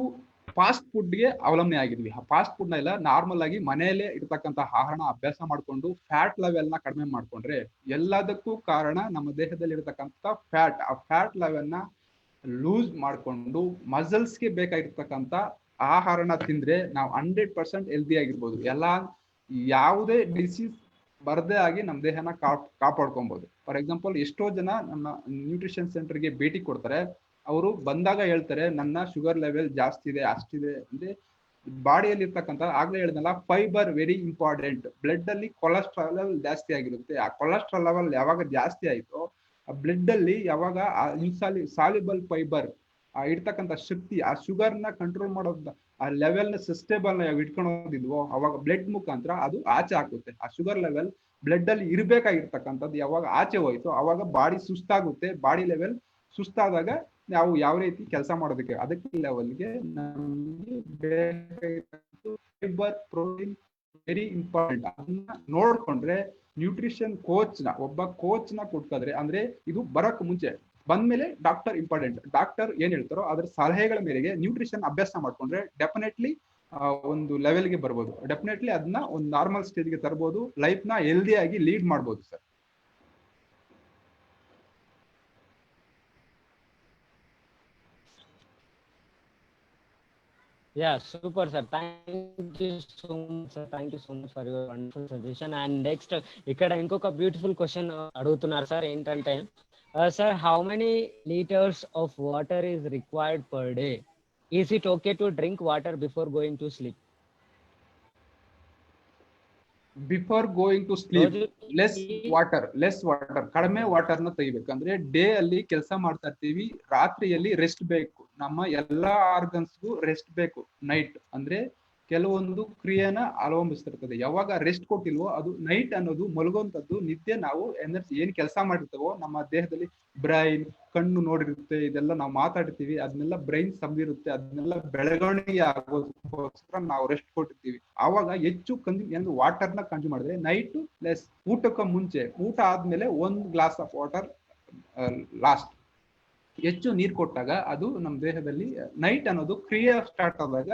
ಫಾಸ್ಟ್ ಫುಡ್ಗೆ ಅವಲಂಬನೆ ಆಗಿದ್ವಿ. ಆ ಫಾಸ್ಟ್ ಫುಡ್ ನ ಎಲ್ಲ ನಾರ್ಮಲ್ ಆಗಿ ಮನೆಯಲ್ಲೇ ಇರ್ತಕ್ಕಂಥ ಆಹಾರನ ಅಭ್ಯಾಸ ಮಾಡ್ಕೊಂಡು ಫ್ಯಾಟ್ ಲೆವೆಲ್ ನ ಕಡಿಮೆ ಮಾಡ್ಕೊಂಡ್ರೆ ಎಲ್ಲದಕ್ಕೂ ಕಾರಣ ನಮ್ಮ ದೇಹದಲ್ಲಿ ಇರತಕ್ಕಂಥ ಫ್ಯಾಟ್. ಆ ಫ್ಯಾಟ್ ಲೆವೆಲ್ ನ ಲೂಸ್ ಮಾಡ್ಕೊಂಡು ಮಸಲ್ಸ್ಗೆ ಬೇಕಾಗಿರ್ತಕ್ಕಂಥ ಆಹಾರನ ತಿಂದ್ರೆ ನಾವು 100% ಹೆಲ್ದಿ ಆಗಿರ್ಬೋದು. ಯಾವುದೇ ಡಿಸೀಸ್ ಬರದೇ ಆಗಿ ನಮ್ಮ ದೇಹನ ಕಾಪಾಡ್ಕೊಬಹುದು. ಫಾರ್ ಎಕ್ಸಾಂಪಲ್, ಎಷ್ಟೋ ಜನ ನಮ್ಮ ನ್ಯೂಟ್ರಿಷನ್ ಸೆಂಟರ್ಗೆ ಭೇಟಿ ಕೊಡ್ತಾರೆ. ಅವರು ಬಂದಾಗ ಹೇಳ್ತಾರೆ ನನ್ನ ಶುಗರ್ ಲೆವೆಲ್ ಜಾಸ್ತಿ ಇದೆ, ಅಷ್ಟಿದೆ. ಅಂದ್ರೆ ಬಾಡಿಯಲ್ಲಿ ಇರ್ತಕ್ಕಂಥ, ಆಗ್ಲೇ ಹೇಳಿದ್ನಲ್ಲ, ಫೈಬರ್ ವೆರಿ ಇಂಪಾರ್ಟೆಂಟ್. ಬ್ಲಡ್ ಅಲ್ಲಿ ಕೊಲೆಸ್ಟ್ರಾಲ್ ಲೆವೆಲ್ ಜಾಸ್ತಿ ಆಗಿರುತ್ತೆ. ಆ ಕೊಲೆಸ್ಟ್ರಾಲ್ ಲೆವೆಲ್ ಯಾವಾಗ ಜಾಸ್ತಿ ಆಯ್ತೋ ಆ ಬ್ಲಡ್ ಅಲ್ಲಿ ಯಾವಾಗ ಸಾಲ್ಯುಬಲ್ ಫೈಬರ್ ಇರ್ತಕ್ಕಂಥ ಶಕ್ತಿ, ಆ ಶುಗರ್ ನ ಕಂಟ್ರೋಲ್ ಮಾಡೋದು, ಆ ಲೆವೆಲ್ ನ ಸಸ್ಟೇಬಲ್ ನ ಇಟ್ಕೊಳೋದಿಲ್ವೋ ಅವಾಗ ಬ್ಲಡ್ ಮುಖಾಂತರ ಅದು ಆಚೆ ಹಾಕುತ್ತೆ. ಆ ಶುಗರ್ ಲೆವೆಲ್ ಬ್ಲಡ್ ಅಲ್ಲಿ ಇರ್ಬೇಕಾಗಿರ್ತಕ್ಕಂಥದ್ದು ಯಾವಾಗ ಆಚೆ ಹೋಯ್ತು ಅವಾಗ ಬಾಡಿ ಸುಸ್ತಾಗುತ್ತೆ. ಬಾಡಿ ಲೆವೆಲ್ ಸುಸ್ತಾದಾಗ ನಾವು ಯಾವ ರೀತಿ ಕೆಲಸ ಮಾಡೋದಕ್ಕೆ ಅದಕ್ಕೆ ಲೆವೆಲ್ಗೆ ನಮಗೆ ಫೈಬರ್, ಪ್ರೋಟೀನ್ ವೆರಿ ಇಂಪಾರ್ಟೆಂಟ್. ಅದನ್ನ ನೋಡ್ಕೊಂಡ್ರೆ ನ್ಯೂಟ್ರಿಷನ್ ಒಬ್ಬ ಕೋಚ್ ನ ಕೊಟ್ಕೋದ್ರೆ, ಅಂದ್ರೆ ಇದು ಬರಕ್ ಮುಂಚೆ ಬಂದ್ಮೇಲೆ ಡಾಕ್ಟರ್ ಇಂಪಾರ್ಟೆಂಟ್. ಡಾಕ್ಟರ್ ಏನ್ ಹೇಳ್ತಾರೋ ಅದ್ರ ಸಲಹೆಗಳ ಮೇರೆಗೆ ನ್ಯೂಟ್ರಿಷನ್ ಅಭ್ಯಾಸ ಮಾಡ್ಕೊಂಡ್ರೆ ಡೆಫಿನೆಟ್ಲಿ ಒಂದು ಲೆವೆಲ್ಗೆ ಬರ್ಬೋದು. ಡೆಫಿನೆಟ್ಲಿ ಅದನ್ನ ಒಂದು ನಾರ್ಮಲ್ ಸ್ಟೇಜ್ಗೆ ತರ್ಬೋದು. ಲೈಫ್ ನ ಹೆಲ್ದಿ ಆಗಿ ಲೀಡ್ ಮಾಡ್ಬೋದು sir. Yeah, super, sir. Thank you so much, sir. Thank you so much for your wonderful suggestion. And next, ఇక్కడ ఇంకొక బ్యూటిఫుల్ క్వశ్చన్ అడుగుతున్నారు సార్. ఏంటంటే, sir, how many liters of water is required per day? Is it okay to drink water before going to sleep? Before going to sleep less water ಕಡಿಮೆ ವಾಟರ್ ನ ತೆಗಿಬೇಕಂದ್ರೆ ಡೇ ಅಲ್ಲಿ ಕೆಲಸ ಮಾಡ್ತಾ ಇರ್ತೀವಿ, ರಾತ್ರಿಯಲ್ಲಿ ರೆಸ್ಟ್ ಬೇಕು. ನಮ್ಮ ಎಲ್ಲಾ ಆರ್ಗನ್ಸ್ಗೂ ರೆಸ್ಟ್ ಬೇಕು. ನೈಟ್ ಅಂದ್ರೆ ಕೆಲವೊಂದು ಕ್ರಿಯೆನ ಅವಲಂಬಿಸ್ತಿರ್ತದೆ. ಯಾವಾಗ ರೆಸ್ಟ್ ಕೊಟ್ಟಿಲ್ವೋ ಅದು ನೈಟ್ ಅನ್ನೋದು ಮಲಗುವಂತದ್ದು. ನಿದ್ದೆ ನಾವು ಎನರ್ಜಿ ಏನ್ ಕೆಲಸ ಮಾಡಿರ್ತೇವೋ ನಮ್ಮ ದೇಹದಲ್ಲಿ ಬ್ರೈನ್, ಕಣ್ಣು ನೋಡಿರುತ್ತೆ, ಇದೆಲ್ಲ ನಾವು ಮಾತಾಡ್ತೀವಿ, ಅದನ್ನೆಲ್ಲ ಬ್ರೈನ್ ಸಂದಿರುತ್ತೆ. ಅದನ್ನೆಲ್ಲ ಬೆಳವಣಿಗೆ ಆಗೋದಕ್ಕೋಸ್ಕರ ನಾವು ರೆಸ್ಟ್ ಕೊಟ್ಟಿರ್ತೀವಿ. ಆವಾಗ ಹೆಚ್ಚು ವಾಟರ್ ನ ಕನ್ಸ್ಯೂಮ್ ಮಾಡಿದ್ರೆ ನೈಟ್ ಲೆಸ್. ಊಟಕ್ಕೆ ಮುಂಚೆ, ಊಟ ಆದ್ಮೇಲೆ 1 glass ಆಫ್ ವಾಟರ್ ಲಾಸ್ಟ್. ಹೆಚ್ಚು ನೀರು ಕೊಟ್ಟಾಗ ಅದು ನಮ್ಮ ದೇಹದಲ್ಲಿ ನೈಟ್ ಅನ್ನೋದು ಕ್ರಿಯೆ ಸ್ಟಾರ್ಟ್ ಆದಾಗ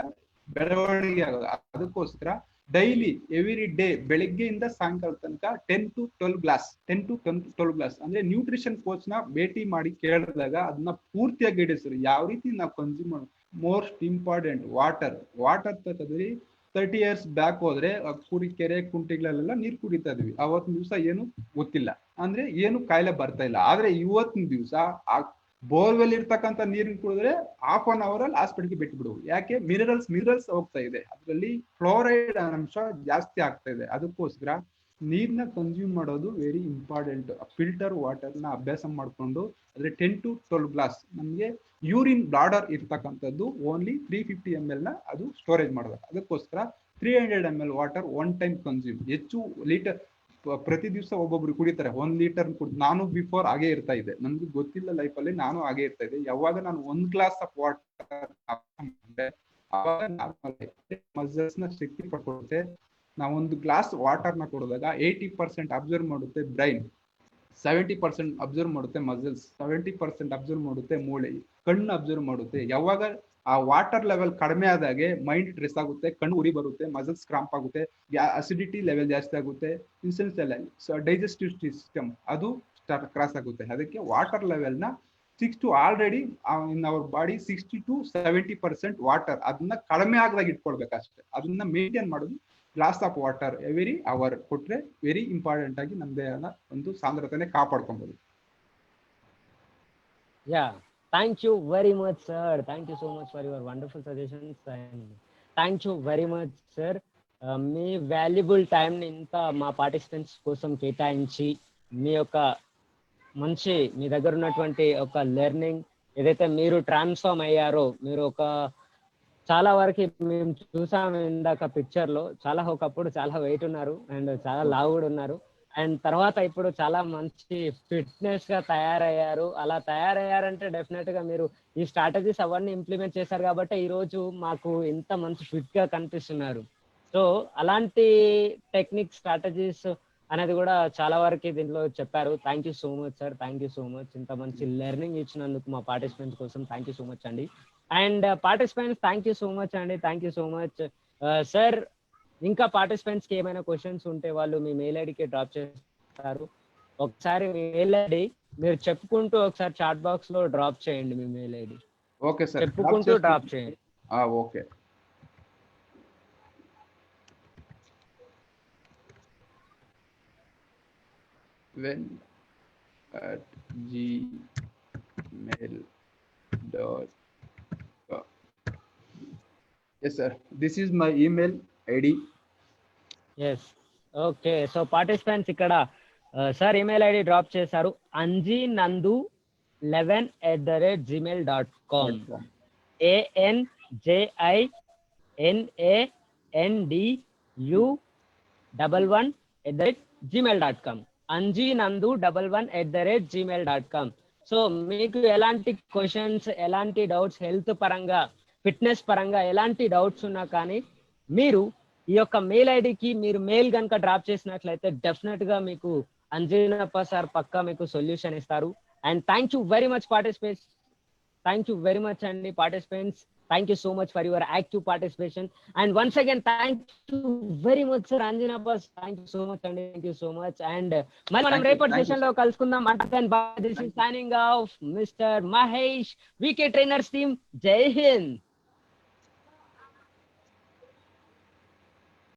ಬೆಳವಣಿಗೆ ಆಗೋದು. ಅದಕ್ಕೋಸ್ಕರ ಡೈಲಿ ಎವ್ರಿ ಡೇ ಬೆಳಗ್ಗೆಯಿಂದ ಸಾಯಂಕಾಲ ತನಕ 10 to 12 ಗ್ಲಾಸ್ ಅಂದ್ರೆ ನ್ಯೂಟ್ರಿಷನ್ ಕೋಚ್ ನ ಭೇಟಿ ಮಾಡಿ ಕೇಳಿದಾಗ ಅದನ್ನ ಪೂರ್ತಿಯಾಗಿ ಗೈಡಿಸ್ತಾರೆ ಯಾವ ರೀತಿ ನಾವು ಕನ್ಸ್ಯೂಮ್ ಮಾಡೋದು. ಮೋಸ್ಟ್ ಇಂಪಾರ್ಟೆಂಟ್ ವಾಟರ್ ತಗೋದ್ರಿ. 30 years ಬ್ಯಾಕ್ ಹೋದ್ರೆ ಕೆರೆ ಕುಂಟಿಗಳಲ್ಲೆಲ್ಲ ನೀರು ಕುಡಿತಾ ಇದ್ವಿ. ಅವತ್ತಿನ ದಿವಸ ಏನು ಗೊತ್ತಿಲ್ಲ, ಅಂದ್ರೆ ಏನು ಕಾಯಿಲೆ ಬರ್ತಾ ಇಲ್ಲ. ಆದ್ರೆ ಇವತ್ತಿನ ದಿವಸ ಬೋರ್ವೆಲ್ ಇರ್ತಕ್ಕಂಥ ನೀರಿನ ಕುಡಿದ್ರೆ 1/2 hour ಅಲ್ಲಿ ಹಾಸ್ಪಿಟಲ್ಗೆ ಬಿಟ್ಬಿಡು. ಯಾಕೆ? ಮಿನರಲ್ಸ್ ಹೋಗ್ತಾ ಇದೆ, ಅದರಲ್ಲಿ ಫ್ಲೋರೈಡ್ ಅಂಶ ಜಾಸ್ತಿ ಆಗ್ತಾ ಇದೆ. ಅದಕ್ಕೋಸ್ಕರ ನೀರ್ನ ಕನ್ಸ್ಯೂಮ್ ಮಾಡೋದು ವೆರಿ ಇಂಪಾರ್ಟೆಂಟ್. ಫಿಲ್ಟರ್ ವಾಟರ್ ನ ಅಭ್ಯಾಸ ಮಾಡ್ಕೊಂಡು ಅದ್ರೆ 10 to 12 ಗ್ಲಾಸ್. ನಮ್ಗೆ ಯೂರಿನ್ ಬ್ಲಾಡರ್ ಇರ್ತಕ್ಕಂಥದ್ದು ಓನ್ಲಿ 350 ml ನ ಅದು ಸ್ಟೋರೇಜ್ ಮಾಡೋದು. ಅದಕ್ಕೋಸ್ಕರ 300 ml ವಾಟರ್ 1 time ಕನ್ಸ್ಯೂಮ್. ಹೆಚ್ಚು ಲೀಟರ್ ಪ್ರತಿ ದಿವಸ ಒಬ್ಬೊಬ್ರು ಕುಡಿತಾರೆ. 1 ಲೀಟರ್ ನಾನು ಬಿಫೋರ್ ಹಾಗೆ ಇರ್ತಾ ಇದ್ದೆ. ನನ್ಗೆ ಗೊತ್ತಿಲ್ಲ ಲೈಫಲ್ಲಿ ನಾನು ಹಾಗೆ ಇರ್ತಾ ಇದ್ದೆ. ಯಾವಾಗ ನಾನು 1 glass ಆಫ್ ವಾಟರ್ ಮಸಲ್ಸ್ ನ ಶಕ್ತಿ ಪಡ್ಕೊಡುತ್ತೆ. ನಾವು 1 glass ವಾಟರ್ ನ ಕೊಡಿದಾಗ 80% ಅಬ್ಸರ್ವ್ ಮಾಡುತ್ತೆ ಬ್ರೈನ್, 70% ಅಬ್ಸರ್ವ್ ಮಾಡುತ್ತೆ ಮಸಲ್ಸ್, 70% ಅಬ್ಸರ್ವ್ ಮಾಡುತ್ತೆ ಮೂಳೆ, ಕಣ್ಣು ಅಬ್ಸರ್ವ್ ಮಾಡುತ್ತೆ. ಯಾವಾಗ ಆ ವಾಟರ್ ಲೆವೆಲ್ ಕಡಿಮೆ ಆದಾಗೆ ಮೈಂಡ್ ಸ್ಟ್ರೆಸ್ ಆಗುತ್ತೆ, ಕಣ್ಣು ಉರಿ ಬರುತ್ತೆ, ಮಸಲ್ಸ್ ಕ್ರಾಂಪ್ ಆಗುತ್ತೆ, ಅಸಿಡಿಟಿ ಲೆವೆಲ್ ಜಾಸ್ತಿ ಆಗುತ್ತೆ, ಇನ್ಸುಲಿನ್ ಲೆವೆಲ್, ಡೈಜೆಸ್ಟಿವ್ ಸಿಸ್ಟಮ್ ಅದು ಕ್ರಾಸ್ ಆಗುತ್ತೆ. ಅದಕ್ಕೆ ವಾಟರ್ ಲೆವೆಲ್ ನ 6 to already in our body 60 to 70% water, ಅದನ್ನ ಕಡಿಮೆ ಆಗದಾಗ ಇಟ್ಕೊಳ್ಬೇಕಷ್ಟೇ. ಅದನ್ನ ಮೇಂಟೈನ್ ಮಾಡೋದು glass of water every hour ಕೊಟ್ರೆ ವೆರಿ ಇಂಪಾರ್ಟೆಂಟ್ ಆಗಿ ನಮ್ಮ ದೇಹದ ಒಂದು ಸಾಂದ್ರತೆನೆ ಕಾಪಾಡ್ಕೊಬಹುದು. Yeah, thank you very much, sir. Thank you so much for your wonderful suggestions, and thank you very much, sir. Me valuable time ని ఇంత మా పార్టిసిపెంట్స్ కోసం కేటాయించి మీ యొక్క మంచి మీ దగ్గర ఉన్నటువంటి ఒక లెర్నింగ్ ఏదైతే మీరు ట్రాన్స్ఫార్మ్ అయ్యారో, మీరు ఒక చాలా వరకు మేము చూసాము ఇందాక పిక్చర్ లో, చాలా ఒకప్పుడు చాలా వెయిట్ ఉన్నారు అండ్ చాలా లావు కూడా ఉన్నారు. అండ్ తర్వాత ఇప్పుడు చాలా మంచి ఫిట్నెస్ గా తయారయ్యారు. అలా తయారయ్యారంటే డెఫినెట్ గా మీరు ఈ స్ట్రాటజీస్ అవన్నీ ఇంప్లిమెంట్ చేశారు కాబట్టి ఈ రోజు మాకు ఇంత మంచి ఫిట్ గా కనిపిస్తున్నారు. సో అలాంటి టెక్నిక్ స్ట్రాటజీస్ అనేది కూడా చాలా వరకు దీంట్లో చెప్పారు. Thank you so much sir, thank you so much. ఇంత మంచి లెర్నింగ్ ఇచ్చినందుకు మా పార్టిసిపెంట్స్ కోసం థ్యాంక్ యూ సో మచ్ అండి. And participants thank you so much అండి, thank you so much. Sir ఇంకా పార్టిసిపెంట్స్ కి ఏమైనా క్వశ్చన్స్ ఉంటే వాళ్ళు మీ మెయిల్ ఐడికి డ్రాప్ చేస్తారు. ఒకసారి మీ మెయిల్ ఐడి మీరు చెప్పుకుంటూ ఒకసారి చాట్ బాక్స్ లో డ్రాప్ చేయండి మీ మెయిల్ ఐడి. ఓకే సార్, చెప్పుకుంటూ డ్రాప్ చేయండి. Okay. when at gmail.com. Yes sir, this is my email id. Yes okay. So participants ఇక్కడ సార్ ఈమెయిల్ ఐడి డ్రాప్ చేశారు, anji11@gmail.com. anjinandu11@gmail.com. anjinandu11@gmail.com. సో మీకు ఎలాంటి క్వశ్చన్స్, ఎలాంటి డౌట్స్, హెల్త్ పరంగా, ఫిట్నెస్ పరంగా ఎలాంటి డౌట్స్ ఉన్నా కానీ మీరు ఈ యొక్క మెయిల్ ఐడికి మీరు మెయిల్ కనుక డ్రాప్ చేసినట్లయితే డెఫినెట్ గా మీకు అంజనప్ప సార్ పక్కా మీకు సొల్యూషన్ ఇస్తారు. And thank you very much participants, thank you very much అండి participants. Thank you so much for your active participation. And once again thank you very much sir Anjanappa, thank you so much అండి, thank you so much. And మరి మనం రేపటి సెషన్ లో కలుసుకుందాం. This is signing off mister Mahesh, VK trainers team. జై హింద్.